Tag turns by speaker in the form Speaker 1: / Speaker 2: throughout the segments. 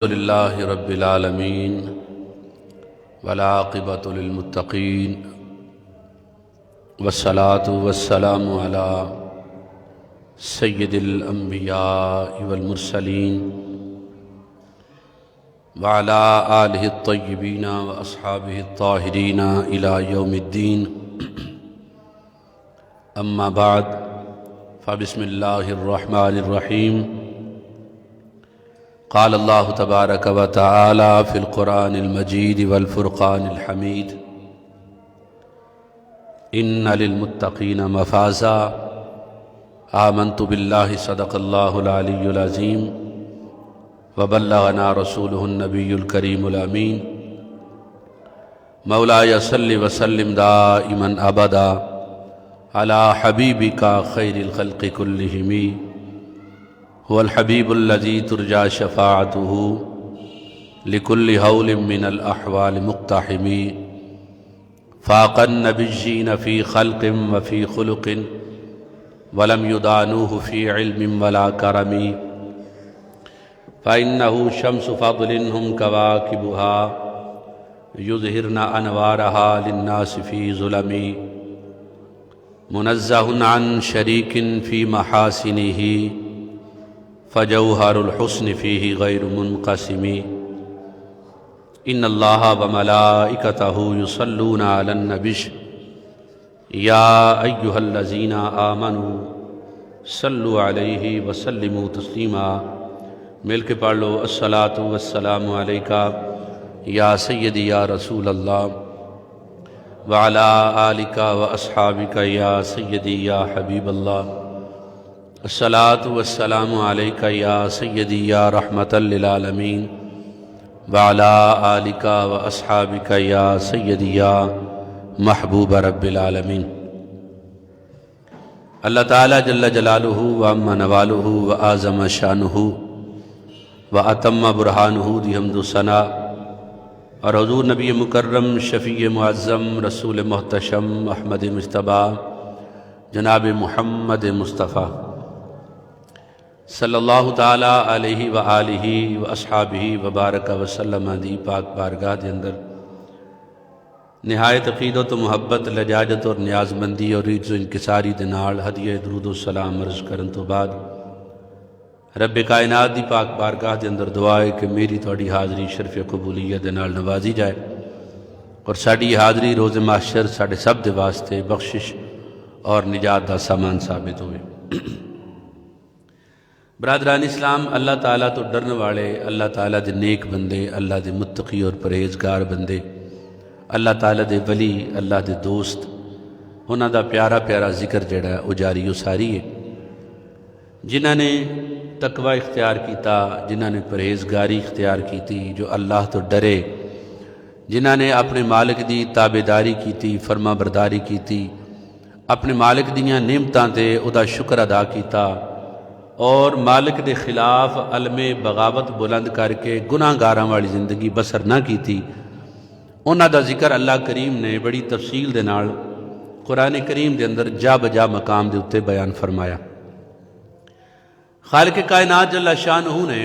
Speaker 1: لله رب العالمين والعاقبة للمتقين والصلاة والسلام على سيد الأنبياء والمرسلين وعلى آله الطيبين وأصحابه الطاهرين إلى يوم الدين. أما بعد، فبسم الله الرحمن الرحيم. قال الله تبارك وتعالى في القرآن المجيد والفرقان الحميد: إن للمتقين مفازا. آمنت بالله صدق الله العلي العظيم وبلغنا رسوله النبي الكريم الأمين. مولاي صل وسلم دائما أبدا على حبيبك خير الخلق كلهم، هو الحبيب الذي ترجى شفاعته لكل هول من الأحوال مقتحم. فاق النبيين في خلق وفي خلق ولم يدانوه في علم ولا كرم. فإنه شمس فضل هم كواكبها يظهرن أنوارها للناس في ظلم. منزه عن شريك في محاسنه فجوهر الحسن فيه غير منقسم. ان الله وملائكته يصلون على النبي يا ايها الذين آمنوا صلوا عليه وسلموا تسلیما. مل کے پڑھ لو: الصلاۃ والسلام علیک یا سیدی یا رسول اللہ وعلی آلک واصحابک یا سیدی یا حبیب اللہ. الصلاۃ والسلام علیک یا سیدی یا رحمۃ للعالمین وعلی آلک واصحابک یا سیدی یا محبوب رب العالمین. اللہ تعالیٰ جل جلالہ وعم نوالہ وعظم شانہ واتم برہانہ دی حمد و ثنا، اور حضور نبی مکرم شفیع معظم رسول محتشم احمد مجتبیٰ جناب محمد مصطفیٰ صلی اللہ تعالیٰ علیہ وآلہ واصحابہ وبارک وسلم دی پاک بارگاہ دے اندر نہایت عقیدت و محبت، لجاجت اور نیاز مندی اور عجز و انکساری دے نال ہدیہ درود و سلام عرض کرن تو بعد رب کائنات دی پاک بارگاہ دے اندر دعا ہے کہ میری تھوڑی حاضری شرف قبولیت دے نال نوازی جائے، اور ساڈی حاضری روز محشر ساڈے سب دے واسطے بخشش اور نجات دا سامان ثابت ہوئے. برادران اسلام، اللہ تعالیٰ تو ڈرن والے، اللہ تعالیٰ دے نیک بندے، اللہ دے متقی اور پرہیزگار بندے، اللہ تعالیٰ دے ولی، اللہ دے دوست، انہاں دا پیارا پیارا ذکر جڑا ہے وہ جاری و ساری ہے. جنہاں نے تقوی اختیار کیتا، جنہاں نے پرہیزگاری اختیار کیتی، جو اللہ تو ڈرے، جنہاں نے اپنے مالک دی تابعداری کیتی، فرما برداری کیتی، اپنے مالک دیاں نعمتاں تے او دا شکر ادا کیتا، اور مالک دے خلاف علم بغاوت بلند کر کے گناہ گاراں والی زندگی بسر نہ کیتی، انہاں دا ذکر اللہ کریم نے بڑی تفصیل دے نال قرآن کریم دے اندر جا بجا مقام دے اتے بیان فرمایا. خالق کائنات جل شانہ نے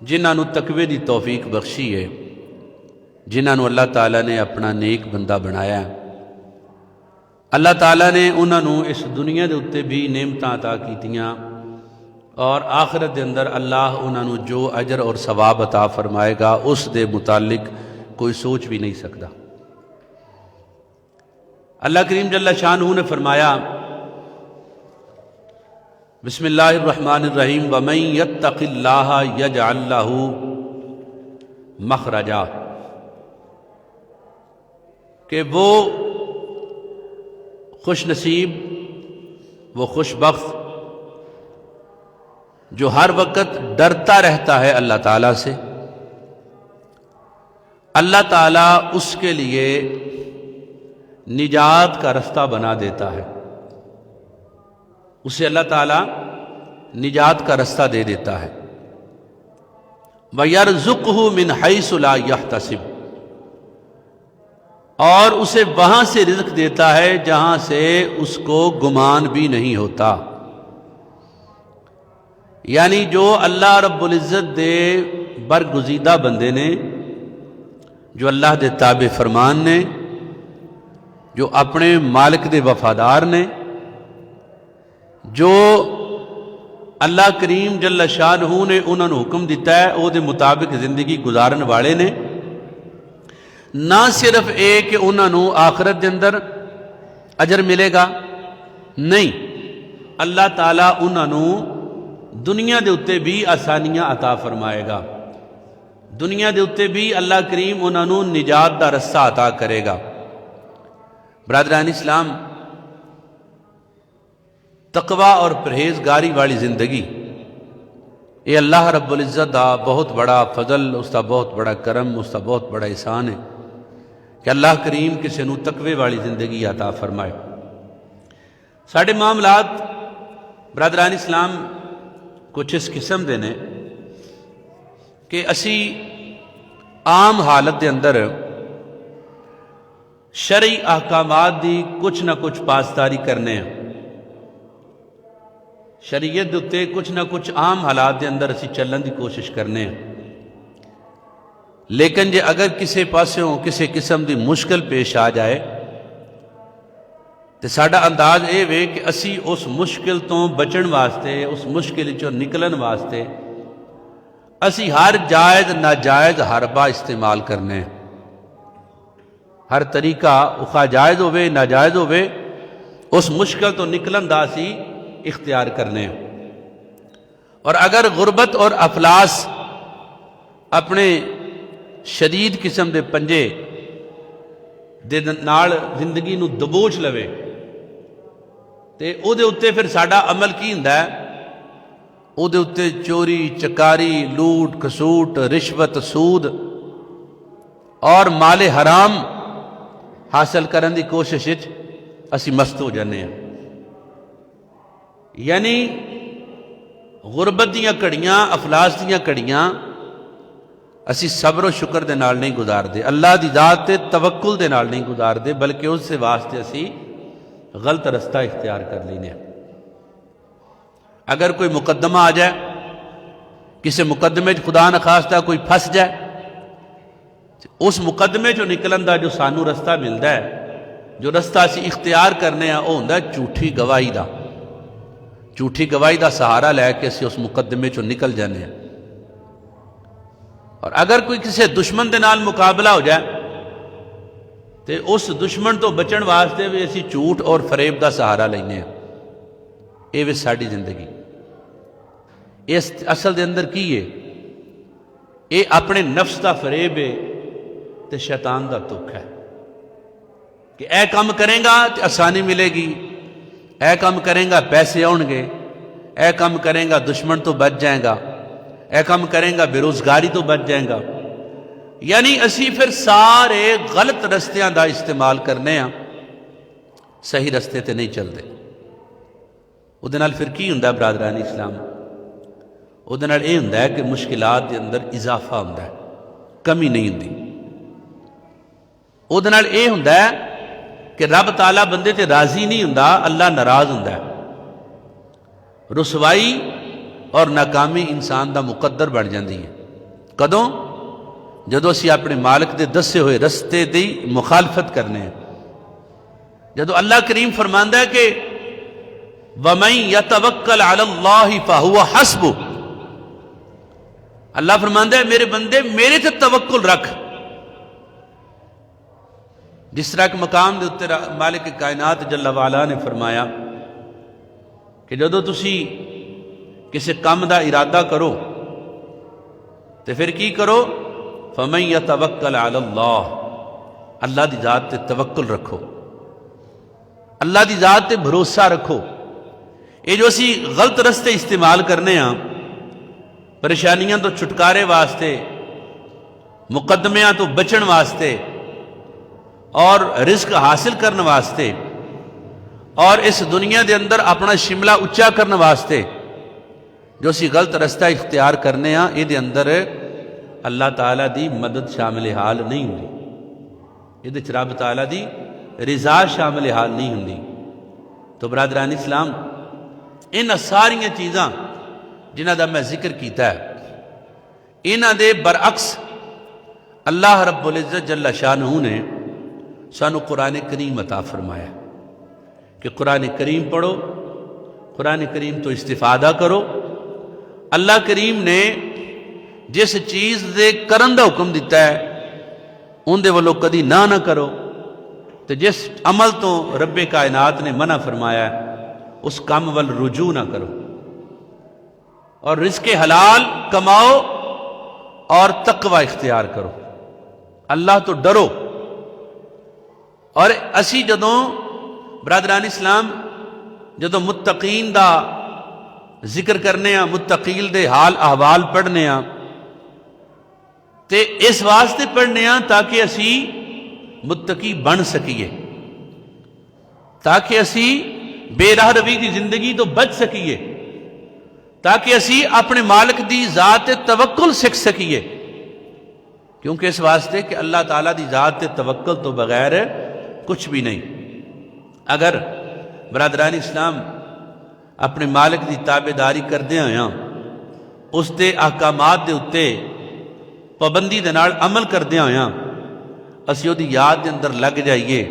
Speaker 1: جنہاں نو تقوی دی توفیق بخشی ہے، جنہاں نو اللہ تعالیٰ نے اپنا نیک بندہ بنایا ہے، اللہ تعالیٰ نے انہاں نو اس دنیا دے اتے بھی نعمتاں عطا کیتیاں، اور آخرت دے اندر اللہ انہاں نو جو اجر اور ثواب عطا فرمائے گا اس دے متعلق کوئی سوچ بھی نہیں سکتا. اللہ کریم جل شانہ نے فرمایا: بسم اللہ الرحمن الرحیم وَمَن يَتَّقِ اللَّهَ يَجْعَلْ لَهُ مَخْرَجًا، کہ وہ خوش نصیب، وہ خوش بخت جو ہر وقت ڈرتا رہتا ہے اللہ تعالیٰ سے، اللہ تعالیٰ اس کے لیے نجات کا رستہ بنا دیتا ہے، اسے اللہ تعالیٰ نجات کا رستہ دے دیتا ہے. وَيَرْزُقْهُ مِنْ حَيْثُ لَا يَحْتَسِبُ، اور اسے وہاں سے رزق دیتا ہے جہاں سے اس کو گمان بھی نہیں ہوتا. یعنی جو اللہ رب العزت دے برگزیدہ بندے نے جو اللہ دے تابع فرمان نے، جو اپنے مالک دے وفادار نے، جو اللہ کریم جل شانہ نے انہوں نے حکم دیتا ہے وہ دے مطابق زندگی گزارن والے نے۔ نہ صرف کہ انہوں نے آخرت دے اندر اجر ملے گا، نہیں، اللہ تعالیٰ انہوں نے دنیا دے اتے بھی آسانیاں عطا فرمائے گا، دنیا دے اتے بھی اللہ کریم انہوں نے نجات دا رستہ عطا کرے گا۔ برادران اسلام، تقوی اور پرہیزگاری والی زندگی یہ اللہ رب العزت دا بہت بڑا فضل، اس کا بہت بڑا کرم، اس کا بہت بڑا احسان ہے کہ اللہ کریم کسی نو تقوی والی زندگی عطا فرمائے۔ ساڑھے معاملات برادران اسلام کچھ اس قسم دے نے کہ اسی عام حالت دے اندر شرعی احکامات دی کچھ نہ کچھ پاسداری کرنے ہیں، شریعت دے اتے کچھ نہ کچھ عام حالات دے اندر اسی چلن دی کوشش کرنے ہیں، لیکن جے اگر کسی پاسوں کسی قسم دی مشکل پیش آ جائے تو ساڑا انداز یہ وے کہ اسی اس مشکل تو بچن واسطے، اس مشکل چوں نکلن واسطے اسی ہر جائز ناجائز حربہ استعمال کرنے ہیں، ہر طریقہ اخا جائز ہوئے ناجائز ہوئے اس مشکل تو نکلن دا سی اختیار کرنے ہیں۔ اور اگر غربت اور افلاس اپنے شدید قسم دے پنجے دے نال زندگی نو دبوچ لوے تے او دے اتے پھر ساڑا عمل کی ہندا ہے، او دے اتے چوری چکاری لوٹ کسوٹ رشوت سود اور مال حرام حاصل کرن دی کوشش اسی مست ہو جانے ہیں۔ یعنی غربت دیاں کڑیاں افلاس دیاں کڑیاں اسی صبر و شکر دے نال نہیں گزار دے، اللہ دی ذات تے توکل دے نال نہیں گزار دے، بلکہ اس سے واسطے اسی غلط رستہ اختیار کر لینے۔ اگر کوئی مقدمہ آ جائے، کسی مقدمے خدا نخواستہ کوئی پھنس جائے، اس مقدمے جو نکلن دا جو سانو رستہ ملتا ہے، جو رستہ اسی اختیار کرنے ہیں وہ ہوندا ہے جھوٹھی گواہی دا، جھوٹھی گواہی دا سہارا لے کے اسی اس مقدمے چوں نکل جانے ہیں۔ اور اگر کوئی کسی دشمن دے نال مقابلہ ہو جائے تو اس دشمن تو بچن واسطے بھی اسی جھوٹ اور فریب دا سہارا لینے ہیں۔ یہ بھی ساڑی زندگی اس اصل دے اندر کی ہے، یہ اپنے نفس دا فریب ہے تے شیطان دا تک ہے کہ اے کام کریں گا تو آسانی ملے گی، اے کام کریں گا پیسے آؤں گے، اے کام کریں گا دشمن تو بچ جائیں گا، اے کام کریں گا بے روزگاری تو بچ جائیں گا۔ یعنی اسی پھر سارے غلط رستیاں دا استعمال کرنے ہیں، صحیح رستے تے نہیں چلتے۔ وہ دے نال پھر کی ہوندا ہے برادران اسلام؟ وہ دے نال یہ ہوندا ہے کہ مشکلات دے اندر اضافہ ہوندا ہے، کمی نہیں ہوندی۔ وہ دے نال یہ ہوندا ہے کہ رب تعالیٰ بندے تے راضی نہیں ہوندا، اللہ ناراض ہوندا ہے۔ رسوائی اور ناکامی انسان دا مقدر بن جاندی ہے۔ کدوں؟ جدو اسی اپنے مالک دے دسے ہوئے رستے دی مخالفت کرنے ہیں۔ جدو اللہ کریم فرماندا ہے کہ وَمَن يَتَوَكَّلْ عَلَى اللَّهِ فَهُوَ حَسْبُهُ، اللہ فرماندا ہے میرے بندے میرے تے توکل رکھ۔ جس طرح کے مقام دے اتر مالک کائنات جل وعلا نے فرمایا کہ جدو تسی کسی کام دا ارادہ کرو تو پھر کی کرو؟ فَمَن يَتَوَكَّلْ عَلَى اللَّهِ، اللہ دی ذات تے توکل رکھو، اللہ دی ذات تے بھروسہ رکھو۔ یہ جو اسی غلط رستے استعمال کرنے ہاں پریشانیاں تو چھٹکارے واسطے، مقدمیاں تو بچن واسطے اور رزق حاصل کرنے واسطے اور اس دنیا دے اندر اپنا شملہ اچا کرنے واسطے جو اسی غلط رستہ اختیار کرنے ہاں، یہ دے اندر اللہ تعالیٰ دی مدد شامل حال نہیں ہوندی، یہ رب تعالیٰ دی رضا شامل حال نہیں ہوندی۔ تو برادران اسلام، ان ساری چیزاں جنہ دا میں ذکر کیتا ہے، انہاں دے برعکس اللہ رب العزت جل شانہ نے سانو قرآن کریم عطا فرمایا کہ قرآن کریم پڑھو، قرآن کریم تو استفادہ کرو۔ اللہ کریم نے جس چیز دے کرن دا حکم دیتا ہے ان دے والوں کدی نہ کرو، تو جس عمل تو رب کائنات نے منع فرمایا ہے اس کام وال رجوع نہ کرو، اور رزق حلال کماؤ اور تقوی اختیار کرو، اللہ تو ڈرو۔ اور اسی جدوں برادران اسلام جدوں متقین دا ذکر کرنے ہاں، متقین دے حال احوال پڑھنے ہاں، تے اس واسطے پڑھنے ہاں تاکہ اسی متقی بن سکیے، تاکہ اسی بے راہ روی دی زندگی تو بچ سکیے، تاکہ اسی اپنے مالک دی ذات توکل سکھ سکیے، کیونکہ اس واسطے کہ اللہ تعالیٰ دی ذات توکل تو بغیر کچھ بھی نہیں۔ اگر برادران اسلام اپنے مالک دی تابعداری کردے ہویاں اس دے احکامات دے اتے پابندی دے نال عمل کردے ہویاں اسی او دی یاد دے اندر لگ جائیے،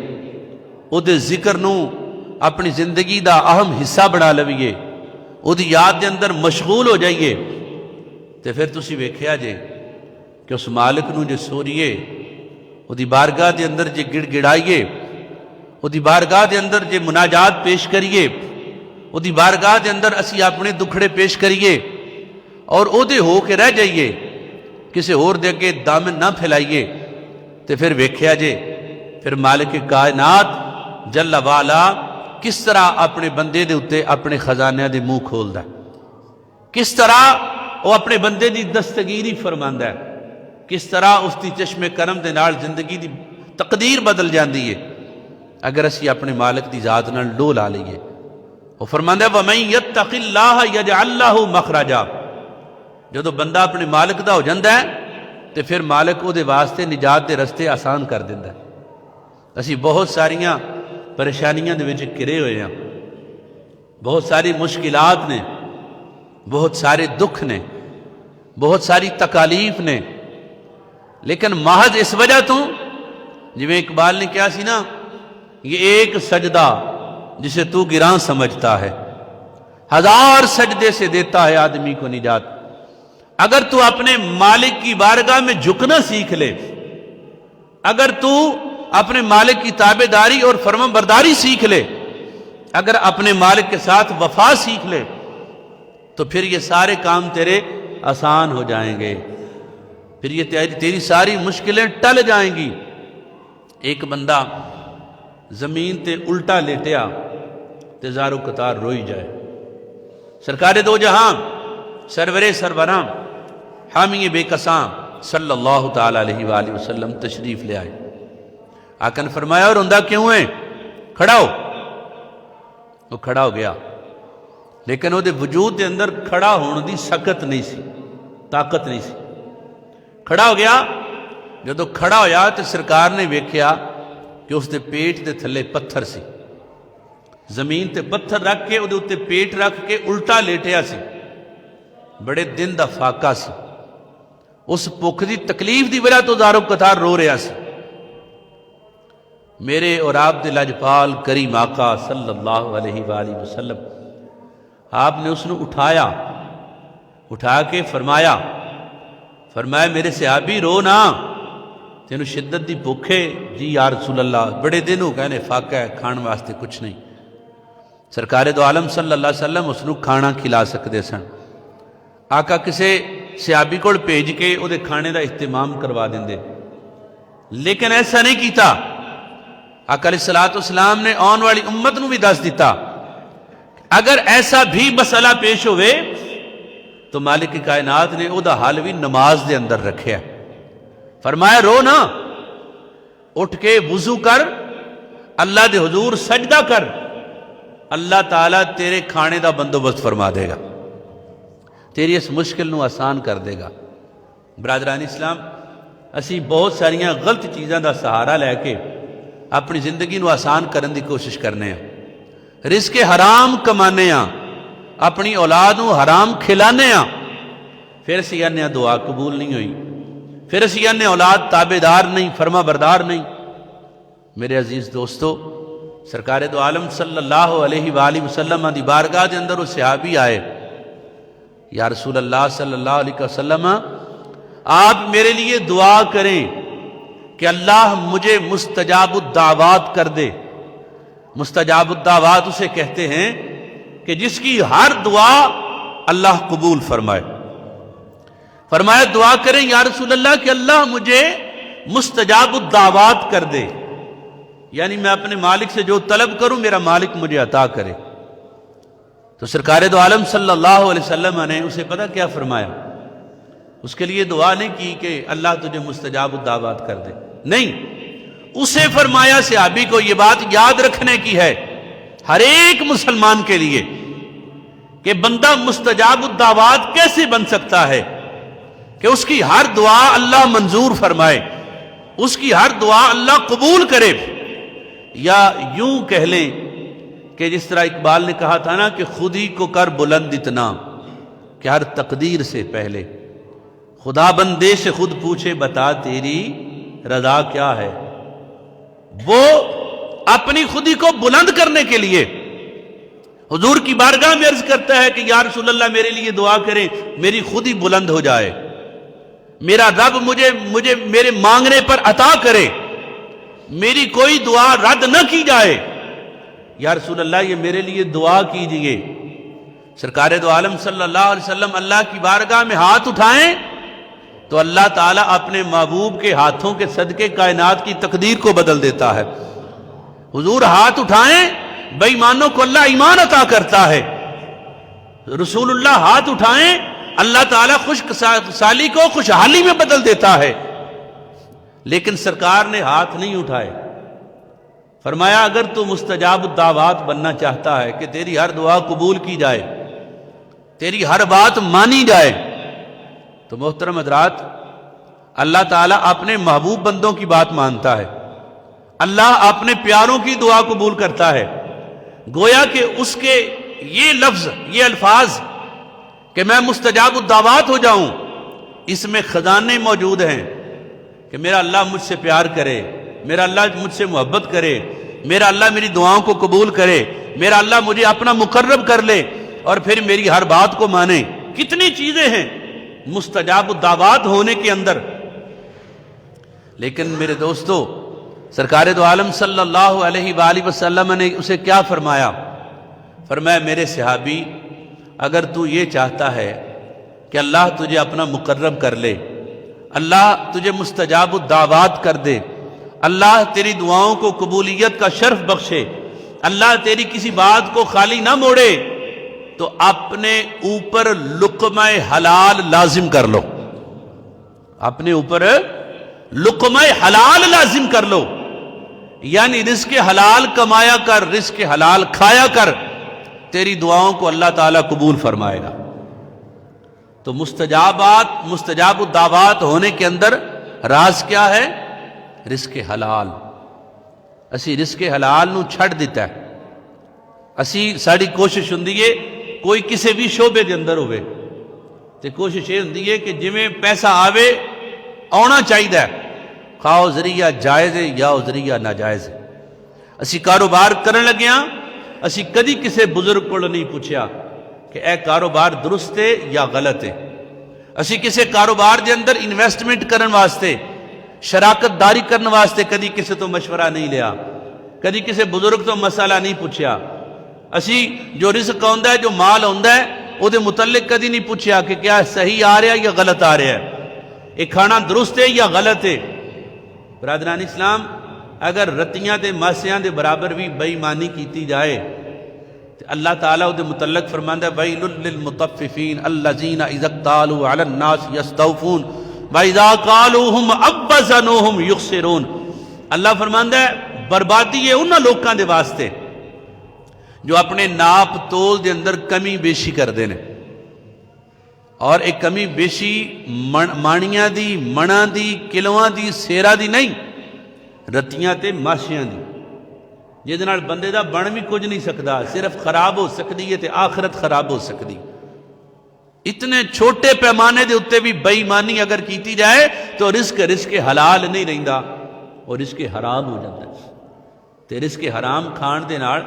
Speaker 1: او دے ذکر نو اپنی زندگی دا اہم حصہ بنا لویے، او دی یاد دے اندر مشغول ہو جائیے، تے پھر تسی ویکھیا جے کہ اس مالک نو جے سوریے، او دی بارگاہ دے اندر جے گڑ گڑائیے، او دی بارگاہ دے اندر جے مناجات پیش کریے، او دی بارگاہ دے اندر اسی اپنے دکھڑے پیش کریے اور او دے ہو کے رہ جائیے، کسے اور دے کے دامن نہ پھیلائیے، تے پھر ویکھیا جے پھر مالک کائنات جل والا کس طرح اپنے بندے دے اتے اپنے خزانے دے منہ کھولدا ہے، کس طرح وہ اپنے بندے دی دستگیری فرماندا ہے، کس طرح اس دی چشم کرم دے نال زندگی دی تقدیر بدل جاندی ہے اگر اسی اپنے مالک دی ذات نال ڈو لا لئیے۔ وہ فرماندا ہے وَمَن يَتَّقِ اللَّهَ يَجْعَل لَّهُ مَخْرَجًا، جدو بندہ اپنے مالک دا ہو جاندہ ہے تے پھر مالک او دے واسطے نجات دے رستے آسان کر دیندا ہے۔ اسی بہت ساریاں پریشانیاں دے وچ گھرے ہوئے ہیں، بہت ساری مشکلات نے، بہت سارے دکھ نے، بہت ساری تکالیف نے، لیکن محض اس وجہ تو جویں اقبال نے کیا سی نا، یہ ایک سجدہ جسے تو گراں سمجھتا ہے، ہزار سجدے سے دیتا ہے آدمی کو نجات۔ اگر تو اپنے مالک کی بارگاہ میں جھکنا سیکھ لے، اگر تو اپنے مالک کی تابعداری اور فرمان برداری سیکھ لے، اگر اپنے مالک کے ساتھ وفا سیکھ لے، تو پھر یہ سارے کام تیرے آسان ہو جائیں گے، پھر یہ تیری ساری مشکلیں ٹل جائیں گی۔ ایک بندہ زمین تے الٹا لیٹیا تے زارو قطار روئی جائے، سرکار دو جہاں سرور سربراں حامی بے کساں صلی اللہ تعالیٰ علیہ وآلہ وسلم تشریف لے آئے۔ آقا نے فرمایا اور روندا کیوں ہے؟ کھڑا ہو۔ وہ کھڑا ہو گیا، لیکن وہ دے وجود دے اندر کھڑا ہونے دی سکت نہیں سی، طاقت نہیں سی۔ کھڑا ہو گیا، جدو کھڑا ہویا تو سرکار نے ویکھیا کہ اس دے پیٹ دے تھلے پتھر سی، زمین تے پتھر رکھ کے وہ تے پیٹ رکھ کے الٹا لیٹیا سی، بڑے دن دا فاقہ سی، اس بھوک دی تکلیف دی وجہ تو زارو قطار رو رہا سی۔ میرے اور آپ دے لاجپال کریم آقا صلی اللہ علیہ وآلہ وسلم، آپ نے اس نے اٹھایا، اٹھا کے فرمایا میرے صحابی رو نا، تینوں شدت دی بھوکے؟ جی یا رسول اللہ، بڑے دن ہو گئے نے، فاقہ ہے، کھان واسطے کچھ نہیں۔ سرکار دو عالم صلی اللہ علیہ وسلم اس نے کھانا کھلا سکتے سن، آقا کسے صحابی کو بھیج کے وہ کھانے دا اہتمام کروا دیندے، لیکن ایسا نہیں کیتا۔ آقا علیہ السلام نے آن والی امت نو بھی دس دیتا اگر ایسا بھی مسئلہ پیش ہوئے تو مالک کی کائنات نے او دا حال بھی نماز دے اندر رکھیا، فرمایا رو نا، اٹھ کے وضو کر، اللہ دے حضور سجدہ کر، اللہ تعالیٰ تیرے کھانے دا بندوبست فرما دے گا، تیری اس مشکل نو آسان کر دے گا۔ برادران اسلام، اسی بہت ساریاں غلط چیزاں دا سہارا لے کے اپنی زندگی نو آسان کرن دی کوشش کرنے ہیں، رزق حرام کمانے ہیں، اپنی اولاد نو حرام کھلانے ہیں، پھر اسی کہنے دعا قبول نہیں ہوئی، پھر اسی کہنے اولاد تابع دار نہیں، فرما بردار نہیں۔ میرے عزیز دوستو، سرکار دو عالم صلی اللہ علیہ وآلہ وسلم دی بارگاہ دے اندر وہ صحابی آئے، یا رسول اللہ صلی اللہ علیہ وسلم آپ میرے لیے دعا کریں کہ اللہ مجھے مستجاب الدعوات کر دے۔ مستجاب الدعوات اسے کہتے ہیں کہ جس کی ہر دعا اللہ قبول فرمائے۔ فرمایا دعا کریں یا رسول اللہ کہ اللہ مجھے مستجاب الدعوات کر دے، یعنی میں اپنے مالک سے جو طلب کروں میرا مالک مجھے عطا کرے۔ تو سرکار دو عالم صلی اللہ علیہ وسلم نے اسے پتہ کیا فرمایا؟ اس کے لیے دعا نہیں کی کہ اللہ تجھے مستجاب الدعوات کر دے، نہیں، اسے فرمایا صحابی کو یہ بات یاد رکھنے کی ہے ہر ایک مسلمان کے لیے کہ بندہ مستجاب الدعوات کیسے بن سکتا ہے کہ اس کی ہر دعا اللہ منظور فرمائے، اس کی ہر دعا اللہ قبول کرے۔ یا یوں کہہ لیں کہ جس طرح اقبال نے کہا تھا نا کہ خود ہی کو کر بلند اتنا کہ ہر تقدیر سے پہلے خدا بندے سے خود پوچھے بتا تیری رضا کیا ہے۔ وہ اپنی خودی کو بلند کرنے کے لیے حضور کی بارگاہ میں عرض کرتا ہے کہ یا رسول اللہ میرے لیے دعا کریں میری خودی بلند ہو جائے، میرا رب مجھے میرے مانگنے پر عطا کرے، میری کوئی دعا رد نہ کی جائے۔ یا رسول اللہ یہ میرے لیے دعا کیجئے۔ سرکار دو عالم صلی اللہ علیہ وسلم اللہ کی بارگاہ میں ہاتھ اٹھائیں تو اللہ تعالیٰ اپنے محبوب کے ہاتھوں کے صدقے کائنات کی تقدیر کو بدل دیتا ہے۔ حضور ہاتھ اٹھائیں، بے ایمانوں کو اللہ ایمان عطا کرتا ہے۔ رسول اللہ ہاتھ اٹھائیں، اللہ تعالیٰ خشک سالی کو خوشحالی میں بدل دیتا ہے۔ لیکن سرکار نے ہاتھ نہیں اٹھائے۔ فرمایا اگر تو مستجاب الدعوات بننا چاہتا ہے کہ تیری ہر دعا قبول کی جائے، تیری ہر بات مانی جائے، تو محترم حضرات اللہ تعالیٰ اپنے محبوب بندوں کی بات مانتا ہے، اللہ اپنے پیاروں کی دعا قبول کرتا ہے۔ گویا کہ اس کے یہ لفظ، یہ الفاظ کہ میں مستجاب الدعوات ہو جاؤں، اس میں خزانے موجود ہیں کہ میرا اللہ مجھ سے پیار کرے، میرا اللہ مجھ سے محبت کرے، میرا اللہ میری دعاؤں کو قبول کرے، میرا اللہ مجھے اپنا مقرب کر لے اور پھر میری ہر بات کو مانے۔ کتنی چیزیں ہیں مستجاب الدعوات ہونے کے اندر۔ لیکن میرے دوستو سرکار دو عالم صلی اللہ علیہ وآلہ وسلم نے اسے کیا فرمایا؟ فرمایا میرے صحابی اگر تو یہ چاہتا ہے کہ اللہ تجھے اپنا مقرب کر لے، اللہ تجھے مستجاب الدعوات کر دے، اللہ تیری دعاؤں کو قبولیت کا شرف بخشے، اللہ تیری کسی بات کو خالی نہ موڑے، تو اپنے اوپر لقمہ حلال لازم کر لو۔ اپنے اوپر لقمہ حلال لازم کر لو، یعنی رزق حلال کمایا کر، رزق حلال کھایا کر، تیری دعاؤں کو اللہ تعالیٰ قبول فرمائے گا۔ تو مستجاب الدعوات ہونے کے اندر راز کیا ہے؟ رزق حلال۔ اسی رزق حلال نو چھڑ دیتا ہے۔ اسی ساری کوشش ہوندی ہے کوئی کسی بھی شعبے دے اندر ہوئے تے کوشش یہ ہوندی ہے کہ جویں پیسہ آوے آنا چاہیے، خواہ ذریعہ جائز ہے یا ذریعہ ناجائز ہے۔ اسی کاروبار کرن لگیاں اسی کدی کسی بزرگ کو نہیں پوچھیا کہ اے کاروبار درست ہے یا غلط ہے۔ اسی کسی کاروبار دے اندر انویسٹمنٹ کرن واسطے، شراکت داری کرن واسطے کدی کسی تو مشورہ نہیں لیا، کدی کسی بزرگ تو مسئلہ نہیں پوچھیا۔ اسی جو رزق ہوندا ہے، جو مال ہوندا ہے، او دے متعلق کدی نہیں پوچھیا کہ کیا صحیح آ رہا ہے یا غلط آ رہا ہے، یہ کھانا درست ہے یا غلط ہے۔ برادران اسلام اگر رتیاں تے ماسیاں دے برابر بھی بے ایمانی کیتی جائے تو اللہ تعالیٰ دے متعلق فرماندا ہے ویل للمطففین الذین اذا اکتالوا علی الناس یستوفون وَإِذَا قَالُوهُمْ أَبَّزَنُوهُمْ يُخْسِرُونَ۔ اللہ فرماندا ہے بربادی ہے انہاں لوکاں دے واسطے جو اپنے ناپ تول دے اندر کمی بیشی کر دینے، اور ایک کمی بیشی مانیاں دی، مناں دی، کلواں دی، سیرا دی نہیں، رتیاں تے ماشیاں دی، جہدے نال بندے دا بن بھی کچھ نہیں سکدا، صرف خراب ہو سکتی ہے تے آخرت خراب ہو سکتی۔ اتنے چھوٹے پیمانے دے اتنے بھی بے ایمانی اگر کیتی جائے تو رزق حلال نہیں رہندا، اور رزق حرام ہو جاتا ہے۔ تے رزق حرام کھان دے نال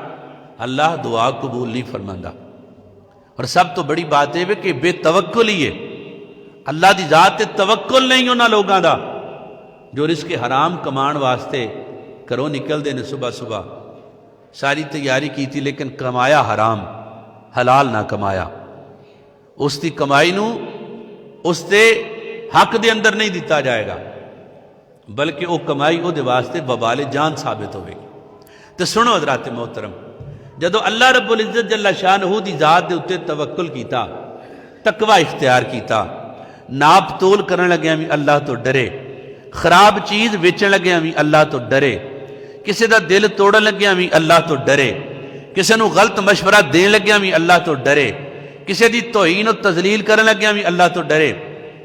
Speaker 1: اللہ دعا قبول نہیں فرماندا۔ اور سب تو بڑی بات ہے کہ بے توکل ہی ہے، اللہ دی ذات تے توکل نہیں انہاں لوگاں دا جو رزق حرام کمان واسطے گھروں نکلدے نے صبح صبح، ساری تیاری کیتی لیکن کمایا حرام، حلال نہ کمایا، اس دی کمائی نو اس دے حق دے اندر نہیں دیتا جائے گا، بلکہ وہ کمائی وہ دے واسطے وبال جان ثابت ہوئے گی۔ تو سنو حضرات محترم، جدو اللہ رب العزت جل شانہ دی ذات دے اتے توکل کیتا، تقوی اختیار کیتا، ناپ تول کرن لگیا بھی اللہ تو ڈرے، خراب چیز ویچن لگیا بھی اللہ تو ڈرے، کسی دا دل توڑن لگیا بھی اللہ تو ڈرے، کسی نو غلط مشورہ دین لگیا بھی اللہ تو ڈرے، کسی دی توہین و تذلیل کرن لگیا بھی اللہ تو ڈرے،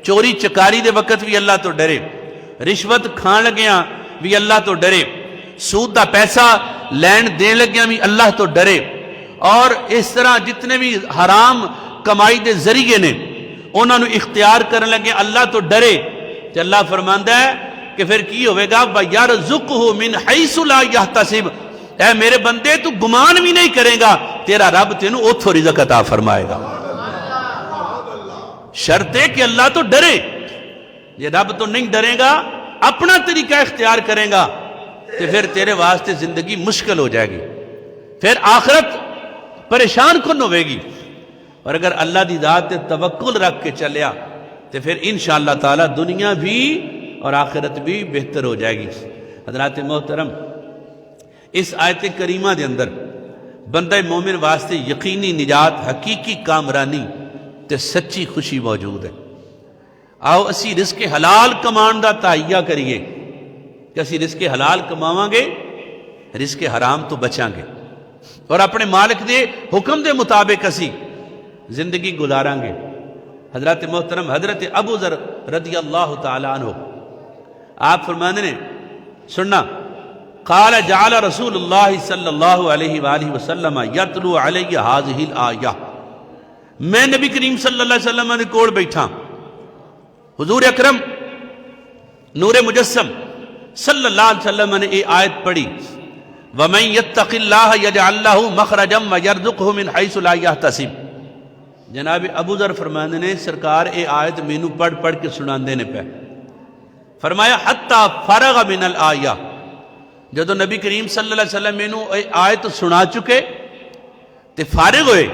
Speaker 1: چوری چکاری دے وقت بھی اللہ تو ڈرے، رشوت کھان لگیا بھی اللہ تو ڈرے، سود دا پیسہ لین دین لگیا بھی اللہ تو ڈرے، اور اس طرح جتنے بھی حرام کمائی دے ذریعے نے انہوں نے اختیار کرن لگے اللہ تو ڈرے، تو اللہ فرماندا ہے کہ پھر کی ہوئے گا وَيَرْزُقْهُ مِنْ حَيْثُ لَا يَحْتَسِبُ، اے میرے بندے تو گمان بھی نہیں کرے گا، تیرا رب تینوں اوتھوں رزق عطا فرمائے گا۔ شرط ہے کہ اللہ تو ڈرے، یہ رب تو نہیں ڈرے گا، اپنا طریقہ اختیار کرے گا تو پھر تیرے واسطے زندگی مشکل ہو جائے گی، پھر آخرت پریشان کن ہوئے گی۔ اور اگر اللہ دی ذات تے توکل رکھ کے چلیا تو پھر انشاءاللہ تعالی دنیا بھی اور آخرت بھی بہتر ہو جائے گی۔ حضرات محترم، اس آیت کریمہ دے اندر بندہ مومن واسطے یقینی نجات، حقیقی کامرانی تے سچی خوشی موجود ہے۔ آؤ اسی رزق حلال کمان دا تہیہ کریے کہ اسی رزق حلال کماواں گے، رزق حرام تو بچاں گے، اور اپنے مالک دے حکم دے مطابق اسی زندگی گزاراں گے۔ حضرت محترم، حضرت ابو ذر رضی اللہ تعالی عنہ آپ فرمانے نے، سننا، قال جعل رسول اللہ صلی اللہ علیہ وآلہ وسلم یتلو علی هذه الآیہ، میں نبی کریم صلی اللہ علیہ وسلم نے کوڑ بیٹھا، حضور اکرم نور مجسم صلی اللہ علیہ وسلم نے یہ آیت پڑھی، وَمَن يَتَّقِ اللَّهَ يَجْعَلْ لَهُ مَخْرَجًا وَيَرْزُقْهُ مِنْ حَيْثُ لَا يَحْتَسِبُ۔ جناب ابو ذر فرمانے نے، سرکار اے آیت مینوں پڑھ پڑھ کے سناندے نے پہ، فرمایا حتی فرغ من الآیہ، جدو نبی کریم صلی اللہ علیہ وسلم مینوں اے آیت سنا چکے تے فارغ ہوئے،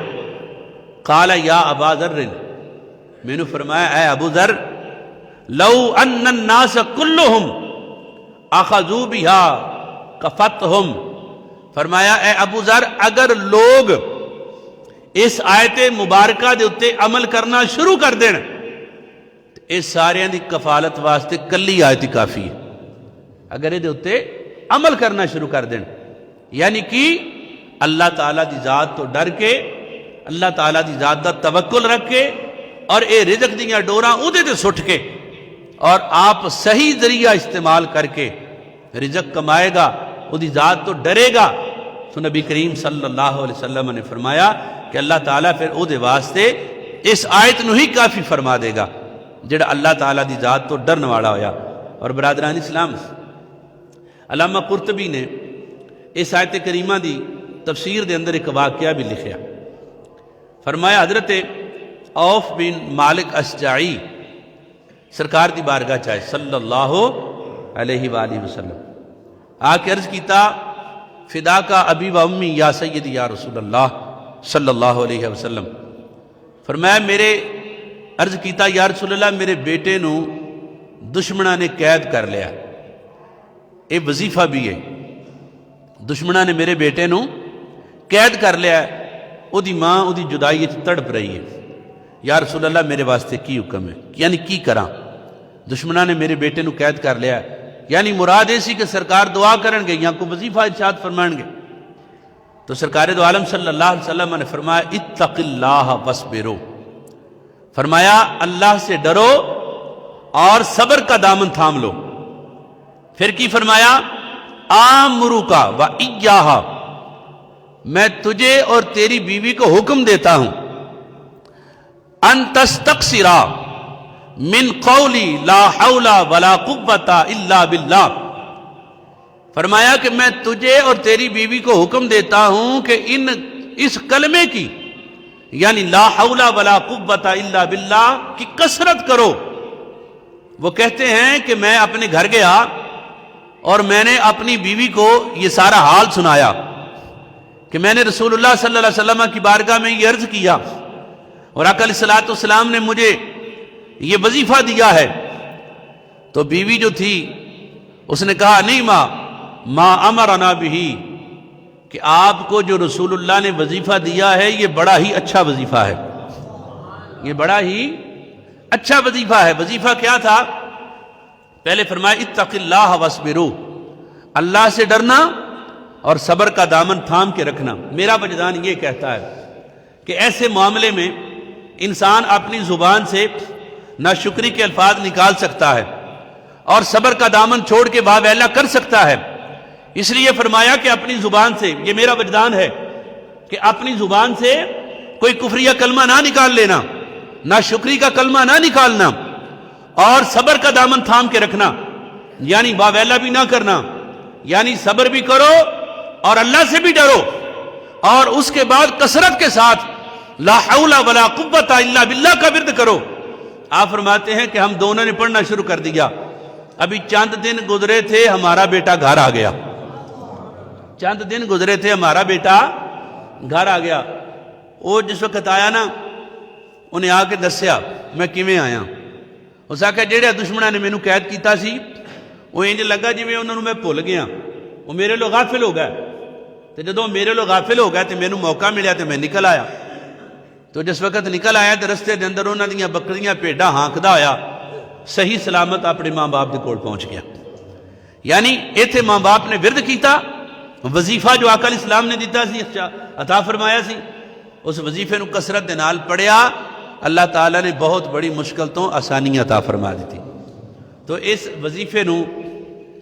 Speaker 1: قال یا ابا ذر، مینوں فرمایا اے ابو ذر، لو ان الناس کلہم اخذوا بها کفتہم، فرمایا اے ابو ذر، اگر لوگ اس آیت مبارکہ دے اتے عمل کرنا شروع کر دیں، اس سارے دی کفالت واسطے کلی آیت کافی ہے۔ اگر یہ دے اتے عمل کرنا شروع کر دیں، یعنی کہ اللہ تعالیٰ دی ذات تو ڈر کے، اللہ تعالیٰ دی ذات دا توکل رکھ کے، اور اے رزق دیاں ڈوراں اودے تے سٹ کے، اور آپ صحیح ذریعہ استعمال کر کے رزق کمائے گا، وہ دی ذات تو ڈرے گا، تو نبی کریم صلی اللہ علیہ وسلم نے فرمایا کہ اللہ تعالیٰ پھر او دے واسطے اس آیت نو ہی کافی فرما دے گا جڑا اللہ تعالیٰ دی ذات تو ڈرن والا ہویا۔ اور برادران اسلام، علامہ قرطبی نے اس آیت کریمہ دی تفسیر دے اندر ایک واقعہ بھی لکھیا، فرمایا حضرت عوف بن مالک اشجعی سرکار دی بارگاہ چاہے صلی اللہ علیہ وآلہ وسلم، آ کے عرض کیتا، فدا کا ابی و امی یا سیدی یا رسول اللہ صلی اللہ علیہ وسلم، فرمایا میرے عرض کیتا یا رسول اللہ، میرے بیٹے نو دشمنہ نے قید کر لیا، یہ وظیفہ بھی ہے، دشمنہ نے میرے بیٹے نو قید کر لیا، او دی ماں او دی جدائی تڑپ رہی ہے، یا رسول اللہ میرے واسطے کی حکم ہے، یعنی کی کراں، دشمنہ نے میرے بیٹے نو قید کر لیا، یعنی مراد ایسی کہ سرکار دعا کرن گے یا کو وظیفہ ارشاد فرمائیں گے۔ تو سرکار دو عالم صلی اللہ علیہ وسلم نے فرمایا اتق اللہ وصبرو، فرمایا اللہ سے ڈرو اور صبر کا دامن تھام لو۔ پھر کی فرمایا آمرکا و ایہا، میں تجھے اور تیری بیوی کو حکم دیتا ہوں، ان تستقصر من قولی لا حول ولا قوت الا باللہ، فرمایا کہ میں تجھے اور تیری بیوی کو حکم دیتا ہوں کہ اس کلمے کی یعنی لا حول ولا قوت الا باللہ کی کثرت کرو۔ وہ کہتے ہیں کہ میں اپنے گھر گیا اور میں نے اپنی بیوی کو یہ سارا حال سنایا کہ میں نے رسول اللہ صلی اللہ علیہ وسلم کی بارگاہ میں یہ عرض کیا اور آقا علیہ الصلوۃ والسلام نے مجھے یہ وظیفہ دیا ہے۔ تو بیوی جو تھی اس نے کہا نہیں ما امرنا بہ، کہ آپ کو جو رسول اللہ نے وظیفہ دیا ہے یہ بڑا ہی اچھا وظیفہ ہے، یہ بڑا ہی اچھا وظیفہ ہے۔ وظیفہ کیا تھا؟ پہلے فرمایا اتق اللہ واصبروا، اللہ سے ڈرنا اور صبر کا دامن تھام کے رکھنا۔ میرا وجدان یہ کہتا ہے کہ ایسے معاملے میں انسان اپنی زبان سے ناشکری کے الفاظ نکال سکتا ہے اور صبر کا دامن چھوڑ کے واہ ویلا کر سکتا ہے۔ اس لیے فرمایا کہ اپنی زبان سے، یہ میرا وجدان ہے کہ اپنی زبان سے کوئی کفریہ کلمہ نہ نکال لینا، ناشکری کا کلمہ نہ نکالنا، اور صبر کا دامن تھام کے رکھنا، یعنی واہ ویلا بھی نہ کرنا، یعنی صبر بھی کرو اور اللہ سے بھی ڈرو، اور اس کے بعد کثرت کے ساتھ لا حول ولا قوت الا باللہ کا ورد کرو۔ آپ فرماتے ہیں کہ ہم دونوں نے پڑھنا شروع کر دیا، ابھی چند دن گزرے تھے ہمارا بیٹا گھر آ گیا، چند دن گزرے تھے ہمارا بیٹا گھر آ گیا۔ وہ جس وقت آیا نا انہیں آ کے دسیا میں کیویں آیا۔ اس آخیا جہڑے دشمنوں نے مینوں قید کیتا سی وہ انج لگا جی انہوں نے میں بھول گیا، وہ میرے لوگ غافل ہو گئے، تو جدو میرے لوگ غافل ہو گئے تو مینوں موقع ملیا تو میں نکل آیا۔ تو جس وقت نکل آیا تو رستے دے اندر انہاں دیاں بکریاں بھیڈاں ہانکدا ہویا صحیح سلامت اپنے ماں باپ دے کول پہنچ گیا۔ یعنی ایتھے ماں باپ نے ورد کیتا، وظیفہ جو آقا علیہ السلام نے دیتا سی عطا فرمایا سی، اس وظیفے نو کثرت دے نال پڑھیا، اللہ تعالیٰ نے بہت بڑی مشکل تو آسانی عطا فرما دیتی۔ تو اس وظیفے نو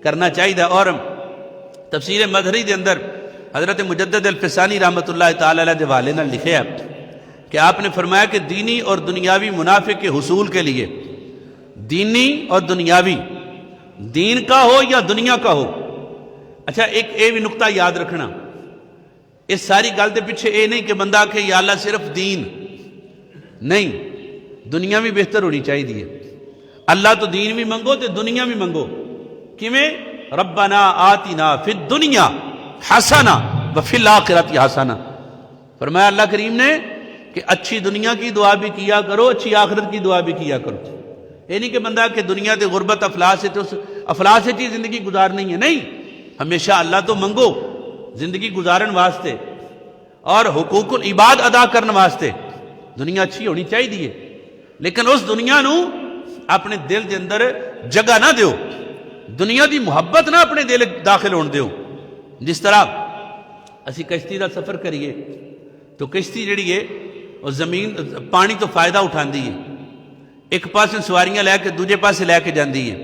Speaker 1: کرنا چاہیے۔ اور تفسیر مظہری دے اندر حضرت مجدد الفسانی رحمۃ اللہ تعالیٰ علیہ دے حوالے نال لکھیا ہے کہ آپ نے فرمایا کہ دینی اور دنیاوی منافع کے حصول کے لیے، دینی اور دنیاوی، دین کا ہو یا دنیا کا ہو، اچھا ایک اے بھی نقطہ یاد رکھنا، اس ساری گل دے پیچھے اے نہیں کہ بندہ کہ یا اللہ صرف دین نہیں، دنیا بھی بہتر ہونی چاہیے۔ اللہ تو دین بھی منگو تو دنیا بھی منگو، کیویں؟ ربنا آتنا فی الدنیا حسنہ وفی الآخرۃ حسنہ، فرمایا اللہ کریم نے کہ اچھی دنیا کی دعا بھی کیا کرو، اچھی آخرت کی دعا بھی کیا کرو۔ یہ نہیں کہ بندہ کہ دنیا دے غربت افلاس سے تو افلاس سے چیز زندگی گزارنی ہے، نہیں، ہمیشہ اللہ تو منگو زندگی گزارن واسطے اور حقوق العباد ادا کرنے واسطے دنیا اچھی ہونی چاہیے، لیکن اس دنیا نو اپنے دل دے اندر جگہ نہ دیو، دنیا دی محبت نہ اپنے دل داخل ہون دیو۔ جس طرح اسی کشتی دا سفر کریے تو کشتی جڑی ہے وہ زمین پانی تو فائدہ اٹھاندی ہے، ایک پاسے سواریاں لے کے دوجے پاسے لے کے جاندی ہے،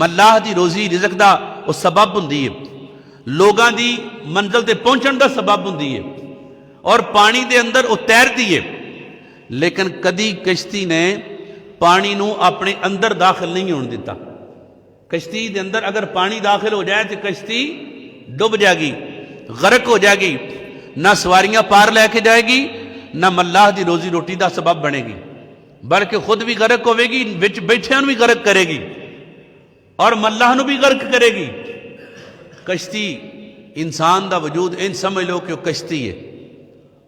Speaker 1: ملاح دی روزی رزق دا وہ سبب ہوندی ہے، لوگاں دی منزل تے پہنچن دا سبب ہوندی ہے، اور پانی دے اندر وہ تیرتی ہے، لیکن کدی کشتی نے پانی نو اپنے اندر داخل نہیں ہون دیتا۔ کشتی دے اندر اگر پانی داخل ہو جائے تو کشتی ڈوب جائے گی، غرق ہو جائے گی، نہ سواریاں پار لے کے جائے گی، نہ ملاح دی روزی روٹی دا سبب بنے گی، بلکہ خود بھی غرق ہوے گی، وچ بیٹھیاں نو بھی غرق کرے گی اور ملاح نو بھی غرق کرے گی۔ کشتی انسان دا وجود ان سمجھ لو کہ وہ کشتی ہے،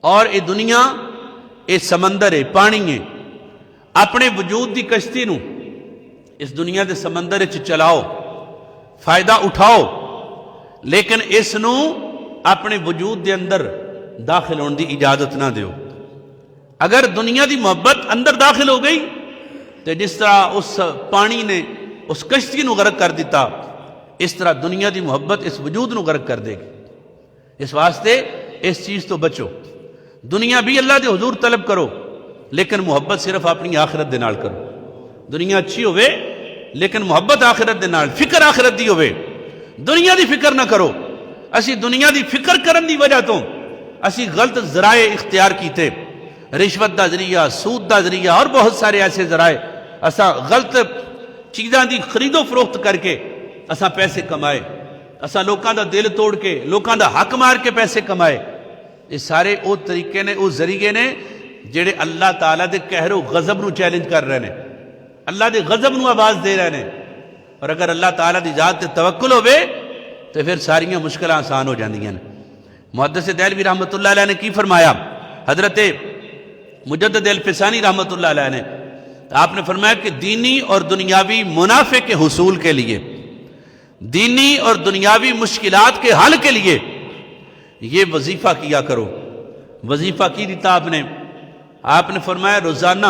Speaker 1: اور یہ دنیا یہ سمندر ہے، پانی ہے۔ اپنے وجود دی کشتی نو اس دنیا دے سمندر وچ چلاؤ، فائدہ اٹھاؤ، لیکن اس نو اپنے وجود دے اندر داخل ہونے دی اجازت نہ دیو۔ اگر دنیا دی محبت اندر داخل ہو گئی تو جس طرح اس پانی نے اس کشتی نو غرق کر دیتا، اس طرح دنیا دی محبت اس وجود نو غرق کر دے گی۔ اس واسطے اس چیز تو بچو، دنیا بھی اللہ دے حضور طلب کرو، لیکن محبت صرف اپنی آخرت دے نال کرو۔ دنیا اچھی ہوئے لیکن محبت آخرت دے نال، فکر آخرت دی ہوئے، دنیا دی فکر نہ کرو۔ اسی دنیا دی فکر کرن دی وجہ تو اسی غلط ذرائع اختیار کیتے، رشوت دا ذریعہ، سود دا ذریعہ اور بہت سارے ایسے ذرائع اساں غلط چیزاں دی خرید و فروخت کر کے اساں پیسے کمائے، اساں لوکاں دا دل توڑ کے لوکاں دا حق مار کے پیسے کمائے. یہ سارے او طریقے نے، او ذریعے نے جڑے اللہ تعالیٰ دے قہر و غضب نو چیلنج کر رہے ہیں، اللہ دے غضب نو آواز دے رہے ہیں. اور اگر اللہ تعالیٰ دی ذات تے توکل ہوئے تو پھر ساریاں مشکلیں آسان ہو جاندیاں. محدث دہلوی رحمۃ اللہ علیہ نے کی فرمایا؟ حضرت مجدد الفسانی رحمۃ اللہ علیہ نے آپ نے فرمایا کہ دینی اور دنیاوی منافع کے حصول کے لیے، دینی اور دنیاوی مشکلات کے حل کے لیے یہ وظیفہ کیا کرو. وظیفہ کی دیتا آپ نے فرمایا روزانہ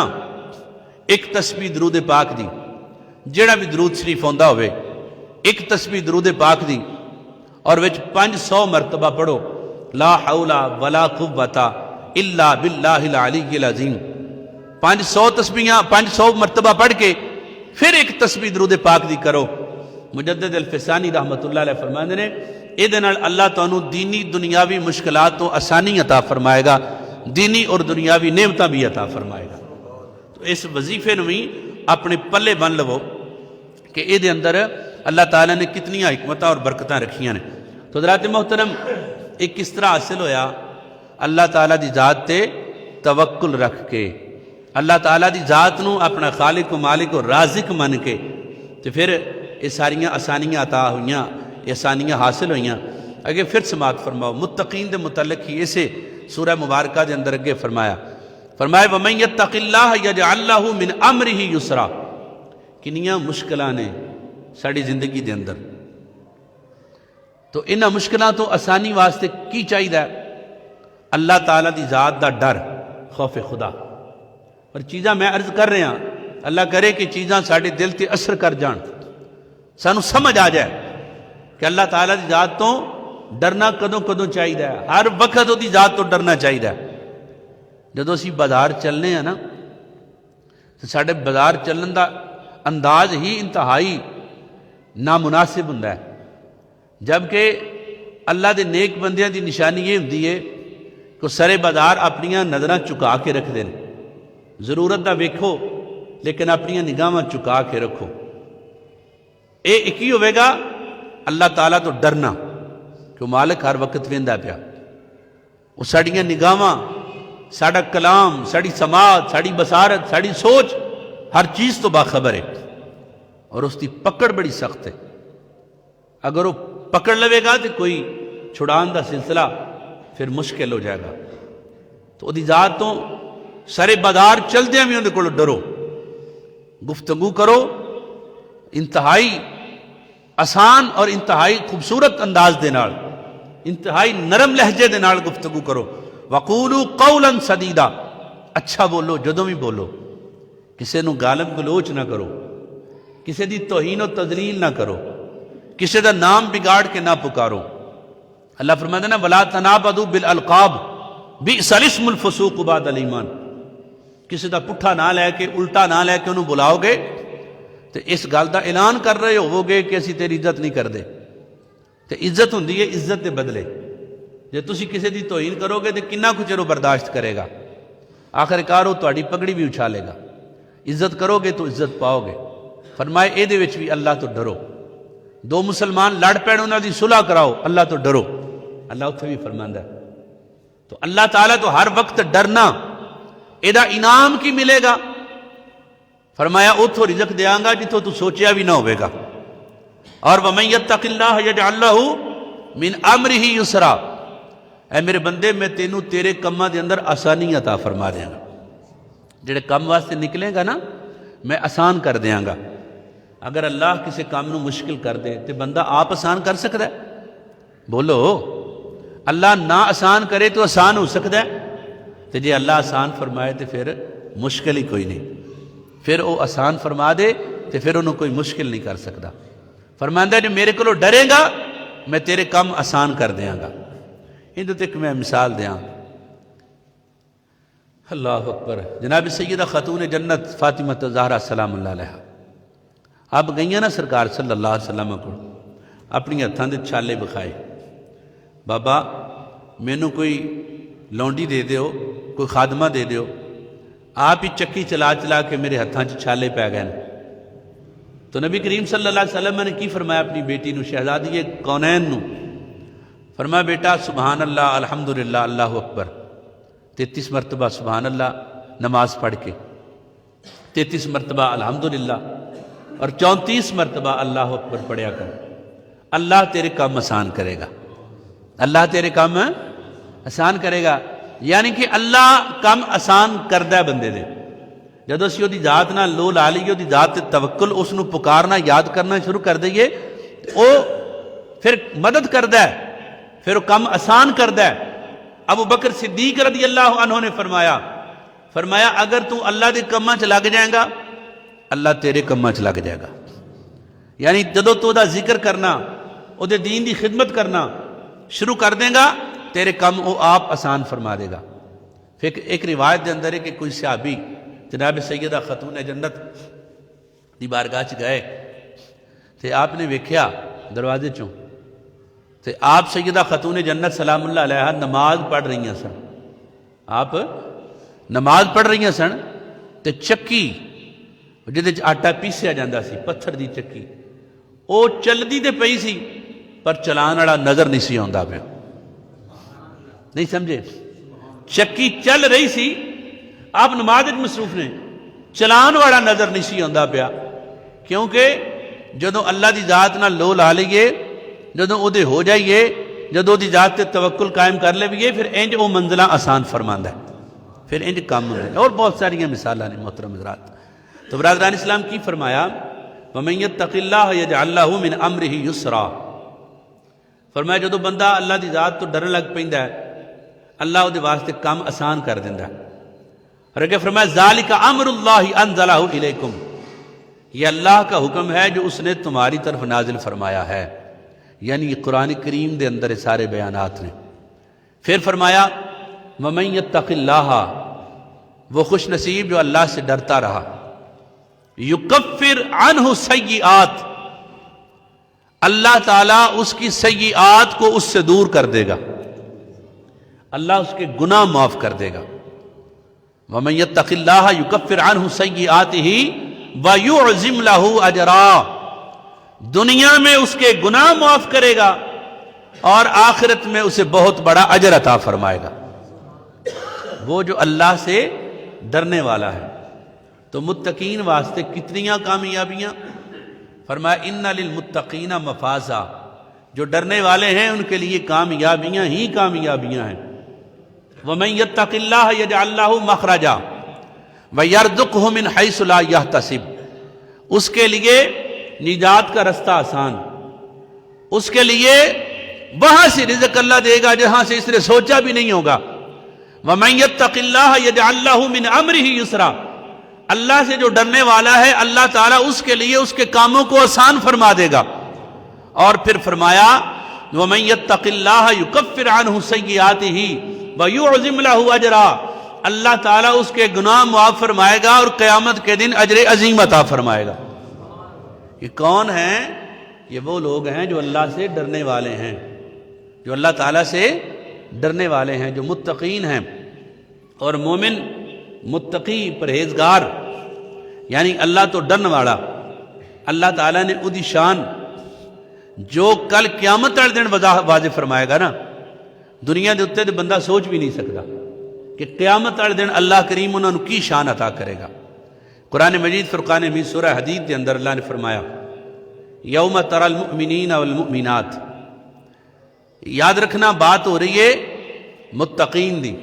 Speaker 1: ایک تسبیح درود پاک دی، جڑا بھی درود شریف ہوندا ہوئے ایک تسبیح درود پاک دی اور وچ 500 مرتبہ پڑھو لا حول ولا قوت الا باللہ العلی العظیم. 500 تسبیحاں 500 مرتبہ پڑھ کے پھر ایک تسبیح درود پاک دی کرو. مجدد الفسانی رحمۃ اللہ علیہ فرماندے نے اے نال اللہ تانوں دینی دنیاوی مشکلات تو آسانی عطا فرمائے گا، دینی اور دنیاوی نعمتاں بھی عطا فرمائے گا. تو اس وظیفے نو بھی اپنے پلے بن لو کہ اے دے اندر اللہ تعالیٰ نے کتنی حکمتاں اور برکتاں رکھیاں نے. تو حضرات محترم ایک کس طرح حاصل ہویا؟ اللہ تعالیٰ دی ذات تے توکل رکھ کے، اللہ تعالیٰ دی ذات نو اپنا خالق و مالک و رازق من کے تو پھر یہ ساریاں آسانیاں عطا ہوئیاں، یہ آسانیاں حاصل ہوئیاں. اگے پھر سماعت فرماؤ متقین دے متعلق ہی اسے سورہ مبارکہ دے اندر اگے فرمایا وَمَن يَتَّقِ اللَّهَ يَجْعَلْ لَهُ مِنْ أَمْرِهِ يُسْرًا. کنیاں مشکلاں نے ساری زندگی دے اندر، تو انہاں مشکلاں تو آسانی واسطے کی چاہیے؟ اللہ تعالیٰ دی ذات دا ڈر، خوف خدا. اور چیزاں میں عرض کر رہا اللہ کرے کہ چیزاں ساڑھے دل تے اثر کر جان، سانو سمجھ آ جائے کہ اللہ تعالیٰ دی ذات تو ڈرنا کدوں کدوں چاہیے، ہر وقت وہ دی ذات تو ڈرنا چاہیے. جدوں اسی بازار چلنے ہیں نا تو ساڑھے بازار چلن دا انداز ہی انتہائی نامناسب ہوندا ہے، جبکہ اللہ دے نیک بندیاں دی نشانی یہ ہوندی ہے کہ سرے بازار اپنیاں نظراں چکا کے رکھ دیں، ضرورت دا ویکھو لیکن اپنیاں نگاہاں چکا کے رکھو. اے ایک ہی ہوئے گا اللہ تعالیٰ تو ڈرنا کہ مالک ہر وقت ویندا پیا، وہ ساڑیاں نگاہاں، ساڑا کلام، ساڑی سماعت، ساڑی بصارت، ساڑی سوچ ہر چیز تو باخبر ہے. اور اس کی پکڑ بڑی سخت ہے، اگر وہ پکڑ لوے گا تو کوئی چھڑان دا سلسلہ پھر مشکل ہو جائے گا. تو دی ذات تو سارے بازار چلدے بھی اندر کو ڈرو، گفتگو کرو انتہائی آسان اور انتہائی خوبصورت انداز دے نال، انتہائی نرم لہجے دے نال گفتگو کرو. وَقُولُوا قَوْلًا سَدِيدًا، اچھا بولو جدوں بھی بولو، کسے نو گالم گلوچ نہ کرو، کسے دی توہین و تذلیل نہ کرو، کسے دا نام بگاڑ کے نہ پکارو. اللہ فرماتا ہے نا وَلَا تَنَابَذُوا بِالْأَلْقَابِ بِئْسَ الِاسْمُ الْفُسُوقُ بَعْدَ الْإِيمَانِ. کسی دا پٹھا نہ لے کے الٹا نہ لے کے انہوں بلاؤ گے تو اس گل دا اعلان کر رہے ہو گے کہ اسی تیری عزت نہیں کر دے. تو عزت ہوندی ہے عزت دے بدلے. جے تسی کسی دی توہین کرو گے تو کنا کچھ وہ برداشت کرے گا، آخر کار وہ تہاڈی پگڑی بھی اچھالے گا. عزت کرو گے تو عزت پاؤ گے. فرمائے اے دے وچ بھی اللہ تو ڈرو. دو مسلمان لڑ پین انہاں دی صلح کراؤ، اللہ تو ڈرو. اللہ اتھے بھی فرماندا ہے. تو اللہ تعالیٰ تو ہر وقت ڈرنا، ایدہ انعام کی ملے گا؟ فرمایا اتھو رزق دیاں گا جتھو تو سوچیا بھی نہ ہوئے گا. اور وَمَن يَتَّقِ اللَّهَ يَجْعَلْ لَهُ مِنْ أَمْرِهِ يُسْرًا. اے میرے بندے میں تینوں تیرے کماں دے اندر آسانی عطا فرما دیاں گا. جڑے کم واسطے نکلے گا نا میں آسان کر دیاں گا. اگر اللہ کسی کام نو مشکل کر دے تو بندہ آپ آسان کر سکتا ہے؟ بولو. اللہ نہ آسان کرے تو آسان ہو سکتا ہے؟ تو جی اللہ آسان فرمائے تو پھر مشکل ہی کوئی نہیں. پھر وہ آسان فرما دے تو پھر انہوں کوئی مشکل نہیں کر سکتا. فرماندہ جو میرے کو ڈرے گا میں تیرے کام آسان کر دیاں گا. ان تو تک میں مثال دیاں. اللہ اکبر. جناب سیدہ خاتون جنت فاطمہ زہرا سلام اللہ علیہ آپ گئیاں نا سرکار صلی اللہ علیہ وسلم کو اپنی ہتھاں دے چھالے بکھائے، بابا مینوں کوئی لونڈی دے دیو کوئی خادمہ دے دیو، آپ ہی چکی چلا چلا کے میرے ہتھاں چ چھالے پی گئے۔ تو نبی کریم صلی اللہ علیہ وسلم نے کی فرمایا اپنی بیٹی نو، شہزادی کونین نو، فرمایا بیٹا سبحان اللہ الحمدللہ اللہ اکبر 33 مرتبہ سبحان اللہ نماز پڑھ کے، 33 مرتبہ الحمدللہ اور 34 مرتبہ اللہ اکبر پڑھیا کر، اللہ تیرے کام آسان کرے گا، اللہ تیرے کام آسان کرے گا۔ یعنی کہ اللہ کام آسان کردہ ہے بندے دے، جدو اسی دی ذات نہ لو لا لیے، دی ذات تے توکل، اس نو پکارنا یاد کرنا شروع کر دئیے، او پھر مدد کردہ ہے، پھر وہ کام آسان کردہ ہے۔ ابو بکر صدیق رضی اللہ عنہ نے فرمایا اگر تو اللہ دے کماں چ لگ جائے گا، اللہ تیرے کماں چ لگ جائے گا۔ یعنی جدو تو دا ذکر کرنا، او دے دین دی خدمت کرنا شروع کر دیں گا، تیرے کم وہ آپ آسان فرما دے گا۔ پھر ایک روایت دے اندر ہے کہ کوئی صحابی جناب سیدہ خاتون جنت دی بارگاہ چ گئے تے آپ نے ویکھیا دروازے چوں تے آپ سیدہ خاتون جنت سلام اللہ علیہ نماز پڑھ رہی ہیں سن، آپ نماز پڑھ رہی ہیں سن تے چکی جہدے وچ آٹا پیسیا جاندا سی، پتھر دی چکی، او چلدی تے پئی سی پر چلان والا نظر نہیں سی آندا پیا۔ نہیں سمجھے؟ چکی چل رہی سی، آپ نماز مصروف نے، چلان والا نظر نہیں سی آندا پیا، کیونکہ جدوں اللہ دی ذات نہ لو لا لئیے، جدوں او دے ہو جائیے، جدوں دی ذات تے توکل قائم کر لئیے، پھر انج او منزلہ آسان فرماندا ہے، پھر انج کام ہوندا ہے۔ اور بہت ساری مثالیں نے محترم حضرات۔ تو برادران اسلام کی فرمایا وَمَن يَتَّقِ اللَّهَ يَجْعَل لَّهُ مِنْ أَمْرِهِ يُسْرًا، فرمایا جدوں بندہ اللہ دی ذات تو ڈرن لگ پیندا ہے، اللہ دے واسطے کام آسان کر دیندا ہے۔ اور اگے فرمایا ذالک امر اللہ انزلہ الیکم، یہ اللہ کا حکم ہے جو اس نے تمہاری طرف نازل فرمایا ہے، یعنی یہ قرآن کریم دے اندر سارے بیانات نے۔ پھر فرمایا وَمَن يَتَّقِ اللَّهَ، وہ خوش نصیب جو اللہ سے ڈرتا رہا، یکفر عنہ سیئات، اللہ تعالیٰ اس کی سیئات کو اس سے دور کر دے گا، اللہ اس کے گناہ معاف کر دے گا۔ وَمَن يَتَّقِ اللَّهَ يُكَفِّرْ عَنْهُ سَيِّئَاتِهِ وَيُعْظِمْ لَهُ أَجْرًا، دنیا میں اس کے گناہ معاف کرے گا اور آخرت میں اسے بہت بڑا اجر عطا فرمائے گا، وہ جو اللہ سے ڈرنے والا ہے۔ تو متقین واسطے کتنیاں کامیابیاں، فرمایا اِنَّ لِلْمُتَّقِينَ مَفَازًا، جو ڈرنے والے ہیں ان کے لیے کامیابیاں ہی کامیابیاں ہیں۔ وَمَن يَتَّقِ اللَّهَ يَجْعَل لَّهُ مَخْرَجًا وَيَرْزُقْهُ مِنْ حَيْثُ لَا يَحْتَسِبُ، اس کے لیے نجات کا رستہ آسان، اس کے لیے وہاں سے رزق اللہ دے گا جہاں سے اس نے سوچا بھی نہیں ہوگا۔ وَمَن يَتَّقِ اللَّهَ يَجْعَل لَّهُ مِنْ أَمْرِهِ يُسْرًا، اللہ سے جو ڈرنے والا ہے اللہ تعالیٰ اس کے لیے اس کے کاموں کو آسان فرما دے گا۔ اور پھر فرمایا وَمَن يَتَّقِ اللَّهَ يُكَفِّرْ عَنْهُ سَيِّئَاتِهِ وَيُعْظِمْ لَهُ أَجْرًا، اللہ تعالیٰ اس کے گناہ معاف فرمائے گا اور قیامت کے دن اجر عظیم عطا فرمائے گا۔ یہ کون ہیں؟ یہ وہ لوگ ہیں جو اللہ سے ڈرنے والے ہیں، جو اللہ تعالیٰ سے ڈرنے والے ہیں، جو متقین ہیں۔ اور مومن متقی پرہیزگار یعنی اللہ تو ڈرن والا، اللہ تعالیٰ نے ادھی شان جو کل قیامت والے دن واضح فرمائے گا نا، دنیا دے اتنے بندہ سوچ بھی نہیں سکتا کہ قیامت والے دن اللہ کریم انہوں نے کی شان عطا کرے گا۔ قرآن مجید فرقان حمید سورہ حدید کے اندر اللہ نے فرمایا یوم تری المؤمنین والمؤمنات، یاد رکھنا بات ہو رہی ہے متقین دی،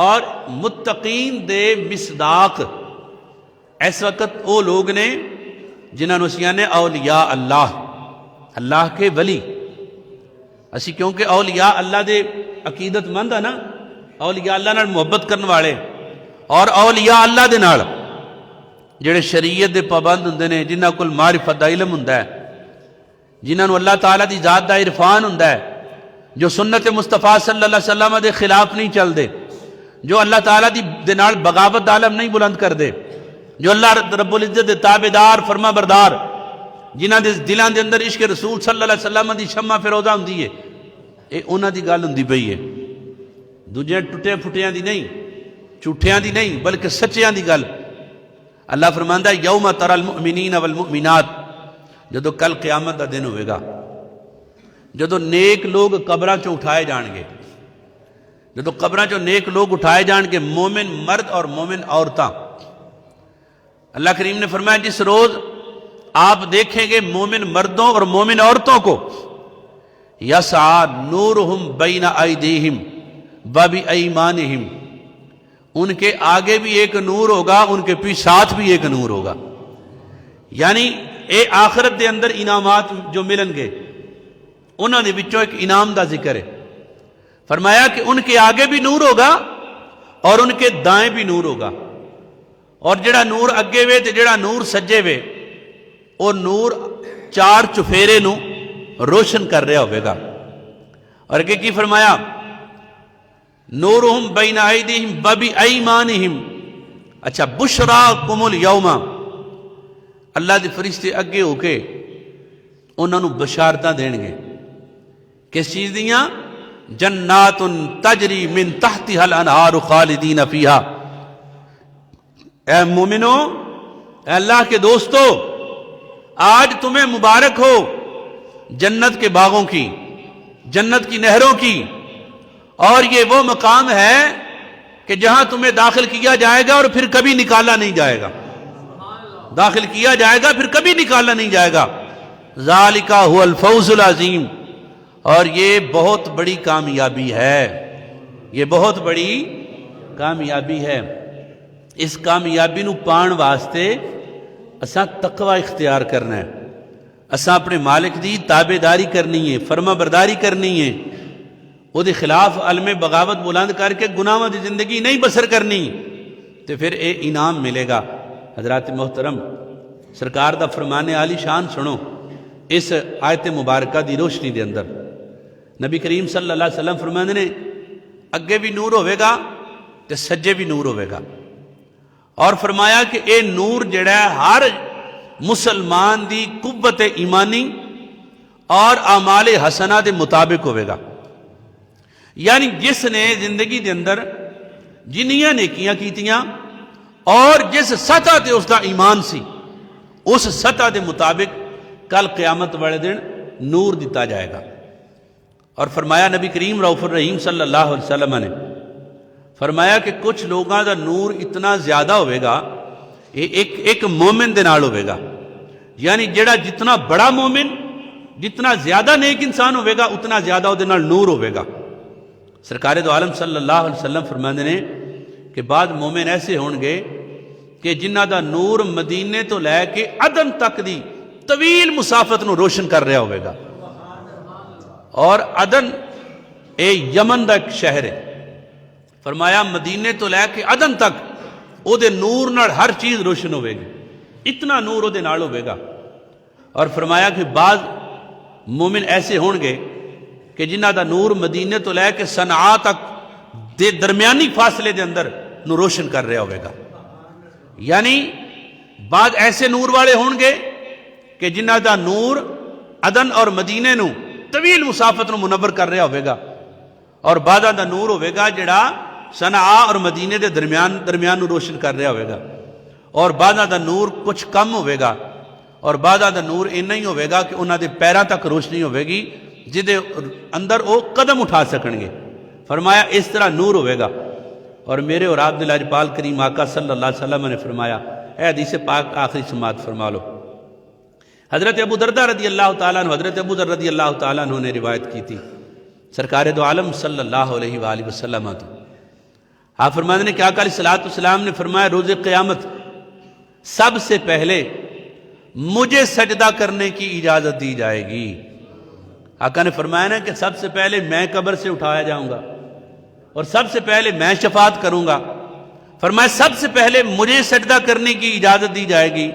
Speaker 1: اور متقین دے مصداق اس وقت وہ لوگ نے جنہوں نے اسیاں نے اولیاء اللہ، اللہ کے ولی۔ اسی کیونکہ اولیاء اللہ دے عقیدت مند ہے نا، اولیاء اللہ نال محبت کرنے والے، اور اولیاء اللہ دے نال جڑے شریعت دے پابند ہوندے نے، جنہاں کول معرفت دا علم ہوندا ہے، جنہاں نو اللہ تعالیٰ دی ذات دا عرفان ہوندا ہے، جو سنت مصطفیٰ صلی اللہ علیہ وسلم دے خلاف نہیں چل دے، جو اللہ تعالیٰ دے نال بغاوت دا علم نہیں بلند کر دے، جو اللہ رب العزت دے تابعدار فرما بردار، جنہاں دے دلاں دے اندر عشق رسول صلی اللہ علیہ وسلم دی شمع فروزہ ہوندی ہے، اے انہاں دی گل ہوندی پئی ہے۔ دوجے ٹوٹے پھٹیاں دی نہیں، جھوٹیاں دی نہیں، بلکہ سچیاں دی گل۔ اللہ فرماندا ہے یوم تری المؤمنین والمؤمنات، جدو کل قیامت دا دن ہوئے گا، جدو نیک لوگ قبراں چوں اٹھائے جان گے، جدو قبراں چوں نیک لوگ اٹھائے جان گے، مومن مرد اور مومن عورتاں۔ اللہ کریم نے فرمایا جس روز آپ دیکھیں گے مومن مردوں اور مومن عورتوں کو، یسعی نورہم بین ایدیہم وبایمانہم، ان کے آگے بھی ایک نور ہوگا، ان کے پیچھے ساتھ بھی ایک نور ہوگا۔ یعنی اے آخرت دے اندر انعامات جو ملن گے، انہوں نے بچوں ایک انعام دا ذکر ہے۔ فرمایا کہ ان کے آگے بھی نور ہوگا اور ان کے دائیں بھی نور ہوگا، اور جڑا نور اگے وے تے جڑا نور سجے وے، وہ نور چار چفیرے نو روشن کر رہا ہوئے گا۔ اور اگے کی فرمایا نورہم بین ایدیہم وبایمانہم، اچھا بشراکم الیوم، اللہ دے فرشتے اگے ہو کے انہوں نے بشارتاں دین گے، کس چیز دیاں؟ جنات تجری من تحتها الانہار خالدین فیہا۔ اے مومنو، اے اللہ کے دوستو، آج تمہیں مبارک ہو جنت کے باغوں کی، جنت کی نہروں کی، اور یہ وہ مقام ہے کہ جہاں تمہیں داخل کیا جائے گا اور پھر کبھی نکالا نہیں جائے گا، داخل کیا جائے گا پھر کبھی نکالا نہیں جائے گا۔ ذالک هو الفوز العظیم، اور یہ بہت بڑی کامیابی ہے، یہ بہت بڑی کامیابی ہے۔ اس کامیابی نو پان واسطے اساں تقوی اختیار کرنا ہے، اساں اپنے مالک دی تابع داری کرنی ہے، فرما برداری کرنی ہے، وہ دے خلاف علم بغاوت بلند کر کے گناہاں دی زندگی نہیں بسر کرنی، تو پھر اے انعام ملے گا۔ حضرات محترم، سرکار دا فرمان عالی شان سنو اس آیت مبارکہ دی روشنی دے اندر۔ نبی کریم صلی اللہ علیہ وسلم فرماندے نے اگے بھی نور ہوئے گا تے سجے بھی نور ہوئے گا، اور فرمایا کہ اے نور جڑا ہے ہر مسلمان دی قوت ایمانی اور اعمال حسنہ دے مطابق ہوئے گا۔ یعنی جس نے زندگی دے اندر جنیاں نیکیاں کیتیاں اور جس سطح تے اس دا ایمان سی، اس سطح دے مطابق کل قیامت والے دن نور دیتا جائے گا۔ اور فرمایا نبی کریم رؤوف الرحیم صلی اللہ علیہ وسلم نے فرمایا کہ کچھ لوگاں دا نور اتنا زیادہ ہوئے گا، ایک مومن دے نال ہوئے گا، یعنی جڑا جتنا بڑا مومن، جتنا زیادہ نیک انسان ہوئے گا، اتنا زیادہ وہ دے نال نور ہوئے گا۔ سرکار دو عالم صلی اللہ علیہ وسلم فرماندے نے کہ بعد مومن ایسے ہون گے کہ جنہ دا نور مدینے تو لے کے عدن تک دی طویل مسافت نو روشن کر رہا ہوئے گا، اور عدن اے یمن دا ایک شہر ہے۔ فرمایا مدینے تو لے کے عدن تک او دے نور نال ہر چیز روشن ہوئے گی، اتنا نور او دے نال ہوئے گا۔ اور فرمایا کہ بعض مومن ایسے ہون گے کہ جنہ دا نور مدینے تو لے کے صنعاء تک دے درمیانی فاصلے دے اندر نو روشن کر رہا ہوئے گا۔ یعنی بعض ایسے نور والے ہون گے کہ جنہ دا نور عدن اور مدینے نو طویل مسافت نو منور کر رہا ہوئے گا، اور بعض دا نور ہوئے گا جڑا صنعاء اور مدینے دے درمیان نو روشن کر رہا ہوئے گا، اور بعض دا نور کچھ کم ہوئے گا، اور بعض دا نور اتنا ہی ہوئے گا کہ انہاں دے پیراں تک روشنی ہوئے گی جدے اندر وہ قدم اٹھا سکن گے۔ فرمایا اس طرح نور ہوئے گا۔ اور میرے اور آپ دل اجپال کریم آقا صلی اللہ علیہ وسلم نے فرمایا، اے حدیث پاک آخری سماعت فرما لو۔ حضرت ابو دردہ رضی اللہ تعالیٰ عنہ، حضرت ابو ذر رضی اللہ تعالیٰ عنہ نے روایت کی تھی سرکار دو عالم صلی اللہ علیہ وآلہ وسلم تو آپ فرمانے نے کہ آقا علیہ السلام نے فرمایا روز قیامت سب سے پہلے مجھے سجدہ کرنے کی اجازت دی جائے گی۔ آقا نے فرمایا نا کہ سب سے پہلے میں قبر سے اٹھایا جاؤں گا اور سب سے پہلے میں شفاعت کروں گا۔ فرمایا سب سے پہلے مجھے سجدہ کرنے کی اجازت دی جائے گی،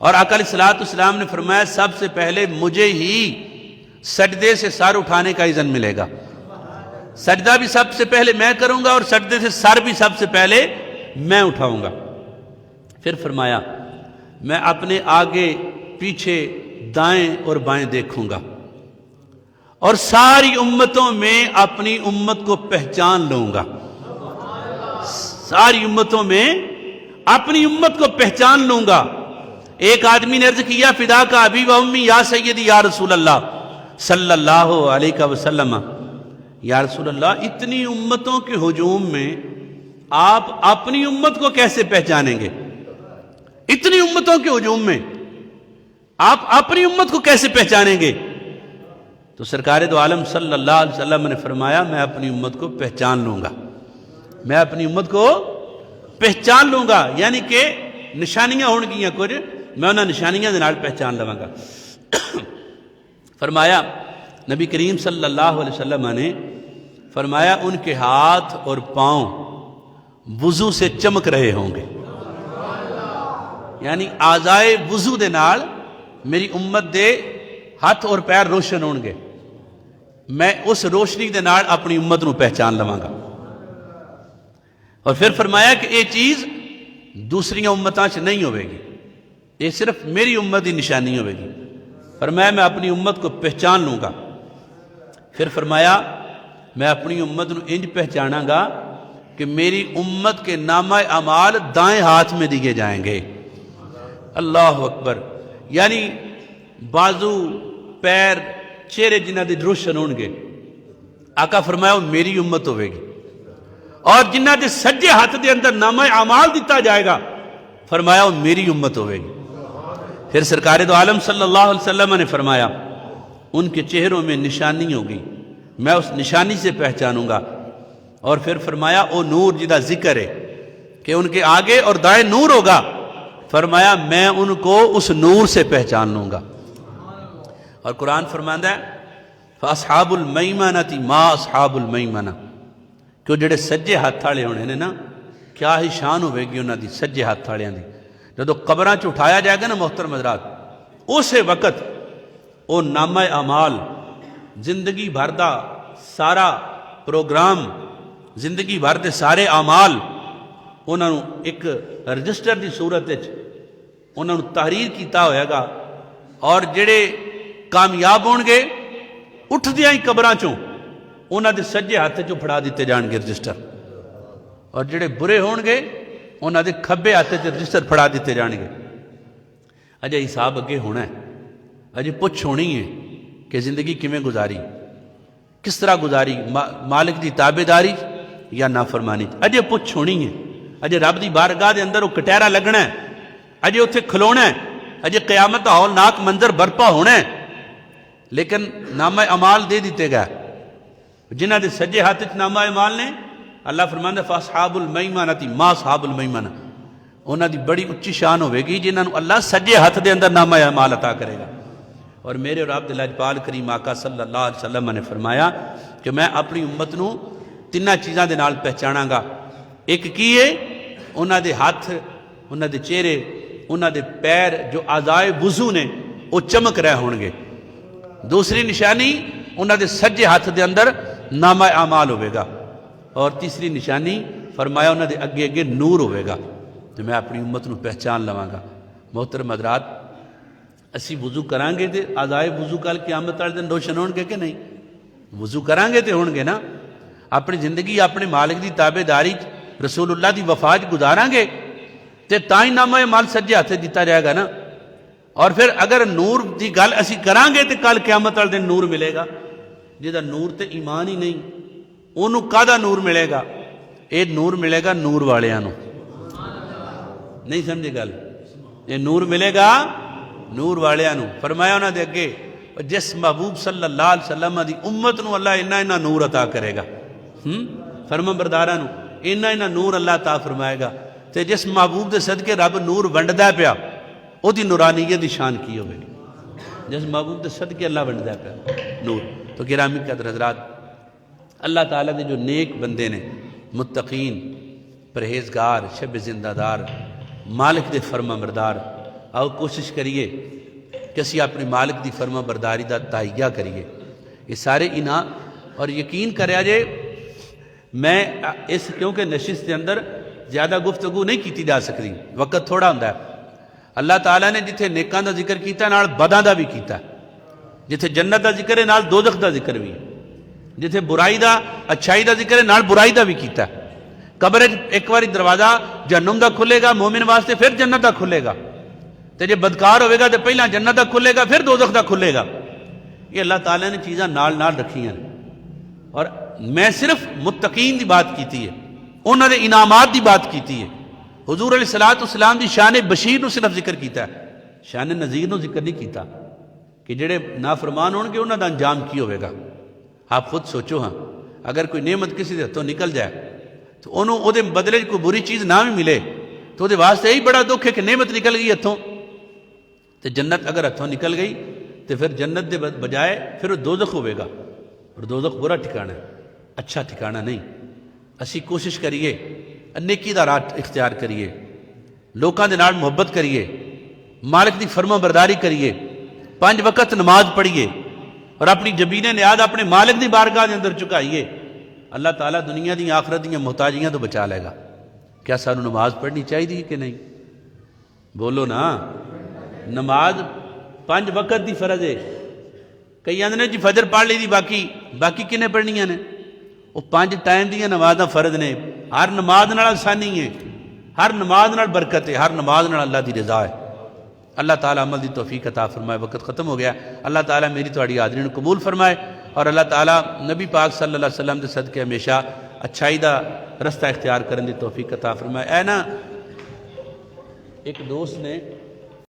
Speaker 1: اور آقا علیہ السلام نے فرمایا سب سے پہلے مجھے ہی سجدے سے سر اٹھانے کا اذن ملے گا۔ سجدہ بھی سب سے پہلے میں کروں گا اور سجدے سے سر بھی سب سے پہلے میں اٹھاؤں گا۔ پھر فرمایا میں اپنے آگے پیچھے دائیں اور بائیں دیکھوں گا، اور ساری امتوں میں اپنی امت کو پہچان لوں گا. ساری امتوں میں اپنی امت کو پہچان لوں گا. ایک آدمی نے عرض کیا فدا کا ابی و امی یا سیدی یا رسول اللہ صلی اللہ علیہ وسلم، یا رسول اللہ اتنی امتوں کے ہجوم میں آپ اپنی امت کو کیسے پہچانیں گے؟ اتنی امتوں کے ہجوم میں آپ اپنی امت کو کیسے پہچانیں گے؟ تو سرکار دو عالم صلی اللہ علیہ وسلم نے فرمایا میں اپنی امت کو پہچان لوں گا. میں اپنی امت کو پہچان لوں گا، یعنی کہ نشانیاں ہون گیاں کچھ، میں انہاں نشانیاں دے نال پہچان لواں گا. فرمایا نبی کریم صلی اللہ علیہ وسلم نے فرمایا ان کے ہاتھ اور پاؤں وضو سے چمک رہے ہوں گے. یعنی اعضائے وضو دے نال میری امت دے ہاتھ اور پیر روشن ہون گے. میں اس روشنی دے نال اپنی امت نو پہچان لواں گا. اور پھر فرمایا کہ یہ چیز دوسری امتاں چ نہیں ہوئے گی، یہ صرف میری امت کی نشانی ہوئے گی. فرمایا میں اپنی امت کو پہچان لوں گا. پھر فرمایا میں اپنی امت نو انج پہچانا گا کہ میری امت کے نامہ اعمال دائیں ہاتھ میں دیے جائیں گے. اللہ اکبر. یعنی بازو، پیر، چہرے جنہ دے روشن ہون گے. آقا فرمایا وہ میری امت ہوئے گی. اور جنہ دے سجے ہاتھ دے اندر نامہ اعمال دیتا جائے گا فرمایا وہ میری امت ہوئے گی. پھر سرکار دو عالم صلی اللہ علیہ وسلم نے فرمایا ان کے چہروں میں نشانی ہوگی، میں اس نشانی سے پہچانوں گا. اور پھر فرمایا وہ نور جدا ذکر ہے کہ ان کے آگے اور دائیں نور ہوگا، فرمایا میں ان کو اس نور سے پہچان لوں گا. اور قرآن فرماندہ ہے فَأَصْحَابُ الْمَيْمَنَةِ مَا أَصْحَابُ الْمَيْمَنَةِ، کہ جڑے سجے ہاتھ والے ہونے نے نا کیا ہی شان ہوئے گی انہاں دی سجے ہاتھ والیاں دی. جدو قبراں چ اٹھایا جائے گا نا محترم حضرات، اسے وقت وہ نامہ اعمال زندگی بھر دا سارا پروگرام، زندگی بھر دے سارے اعمال انہاں نوں ایک رجسٹر دی صورت وچ انہاں نوں تحریر کیتا ہوئے گا. اور جڑے کامیاب ہون گے اٹھدیاں ہی قبراں چوں انہاں دے سجے ہاتھ چوں پھڑا دیتے جان گے رجسٹر، اور جڑے برے ہون گے انہاں دے کھبے ہاتھ چ رجسٹر پھڑا دیتے جان گے. اجے حساب اگے ہونا ہے، اجے پوچھ ہونی ہے کہ زندگی کیویں گزاری، کس طرح گزاری، مالک دی تابعداری یا نافرمانی. اجے پوچھ ہونی ہے. اجے رب دی بارگاہ دے اندر وہ کٹہرا لگنا ہے، اجے اتنے کھلونا ہے، اجے قیامت دا ہولناک منظر برپا ہونا ہے. لیکن نامہ اعمال دے دیتے گئے جنہ دے سجے ہاتھ وچ نامہ اعمال نے. اللہ فرماندا فاصحاب المیمنۃ ما اصحاب المیمنہ، انہاں دی بڑی اچھی شان ہوے گی جنہاں نوں اللہ سجے ہاتھ دے اندر نامہ اعمال عطا کرے گا. اور میرے اور آپ دے لاجپال کریم آقا صلی اللہ علیہ وسلم نے فرمایا کہ میں اپنی امت نوں تیناں چیزاں دے نال پہچاناں گا. ایک کی ہے انہاں دے ہاتھ، انہاں دے چہرے، انہاں دے پیر جو اعضائے وضو نے وہ چمک رہے ہون گے. دوسری نشانی انہاں دے سجے ہاتھ دے اندر نامہ اعمال ہوئے گا. اور تیسری نشانی فرمایا انہاں دے اگے اگے نور ہوئے گا. تو میں اپنی امت نوں پہچان لواں گا. محترم حضرات اسی وضو کران گے تے اعضائے وضو کل قیامت والے دن روشن ہون گے کہ نہیں؟ وضو کران گے تے ہون گے نا. اپنی زندگی اپنے مالک دی تابعداری رسول اللہ دی وفا گزاران گے تے تاں ہی نامہ اعمال سجے ہاتھ دیتا جائے گا نا. اور پھر اگر نور دی گل اسی کران گے تے کل قیامت والے دن نور ملے گا. جہاں نور تے ایمان ہی نہیں انہوں کادا نور ملے گا؟ یہ نور ملے گا نور والیاں نو. نہیں سمجھے گل؟ یہ نور ملے گا نور والیاں نو. فرمایا انہاں دے اگے جس محبوب صلی اللہ علیہ وسلم دی امت نو اللہ انہاں نور عطا کرے گا، فرما برداراں نو انہاں نور اللہ عطا فرمائے گا. تے جس محبوب دے صدقے رب نور ونڈدا پیا او دی نورانیت دی شان کی ہوے گی؟ جس محبوب دے صدقے اللہ ونڈدا پیا نور. تو گرامی قدر حضرات اللہ تعالیٰ دے جو نیک بندے نے، متقین، پرہیزگار، شب زندہ دار، مالک دے فرما بردار، آؤ کوشش کریے کہ اسی اپنے مالک دی فرما برداری دا تہیہ کریے. یہ سارے انعام اور یقین کریا جے میں اس کیونکہ نشست کے اندر زیادہ گفتگو نہیں کیتی جا سکتی، وقت تھوڑا ہوندا ہے. اللہ تعالیٰ نے جتھے نیکاں دا ذکر کیتا نال بداں دا بھی کیتا. جتھے جنت دا ذکر ہے نال دوزخ دا ذکر بھی ہے، جتھے برائی دا اچھائی دا ذکر ہے نال برائی دا بھی کیتا ہے۔ قبر ایک باری دروازہ جہنم دا کھلے گا مومن واسطے، پھر جنت دا کھلے گا، تے جے بدکار ہوئے گا تو پہلا جنت دا کھلے گا پھر دوزخ دا کھلے گا۔ یہ اللہ تعالیٰ نے چیزاں نال نال رکھی ہیں، اور میں صرف متقین دی بات کیتی ہے، انہوں نے انعامات دی بات کیتی ہے۔ حضور علیہ السلام دی شان بشیر نو صرف ذکر کیتا ہے، شان نذیر نو ذکر نہیں کیتا کہ جڑے نافرمان ہون گے انہوں دا انجام کی ہوئے گا۔ آپ خود سوچو ہاں، اگر کوئی نعمت کسی دے ہتھوں نکل جائے تو انہوں او دے بدلے کوئی بری چیز نہ بھی ملے تو دے واسطے یہی بڑا دکھ ہے کہ نعمت نکل گئی ہتھوں، تو جنت اگر ہتھوں نکل گئی تو پھر جنت دے بجائے پھر وہ دوزخ ہوئے گا، اور دوزخ برا ٹھکانہ ہے، اچھا ٹھکانہ نہیں۔ اسی کوشش کریے نیکی دا راہ اختیار کریے، لوکاں دے نال محبت کریے، مالک دی فرما برداری کریے، 5 وقت نماز پڑھیے، اور اپنی جبین نیاز اپنے مالک دی بارگاہ دے اندر چکائیے۔ اللہ تعالیٰ دنیا دی آخرت دی محتاجیاں تو بچا لے گا۔ کیا سانوں نماز پڑھنی چاہیے کہ نہیں؟ بولو نا، نماز 5 وقت دی فرض ہے۔ کئی آندے نے جی فجر پڑھ لی دی باقی کنے پڑھنیاں نے؟ وہ 5 ٹائم دیاں نمازاں فرض نے۔ ہر نماز نال آسانی ہے، ہر نماز نال برکت ہے، ہر نماز نال اللہ دی رضا ہے۔ اللہ تعالیٰ عمل دی توفیق عطا فرمائے۔ وقت ختم ہو گیا۔ اللہ تعالیٰ میری تہاڈی حاضرین کو قبول فرمائے، اور اللہ تعالیٰ نبی پاک صلی اللہ علیہ وسلم دے صدقے ہمیشہ اچھائی دا رستہ اختیار کرنے دی توفیق عطا فرمائے۔ اے نا ایک دوست نے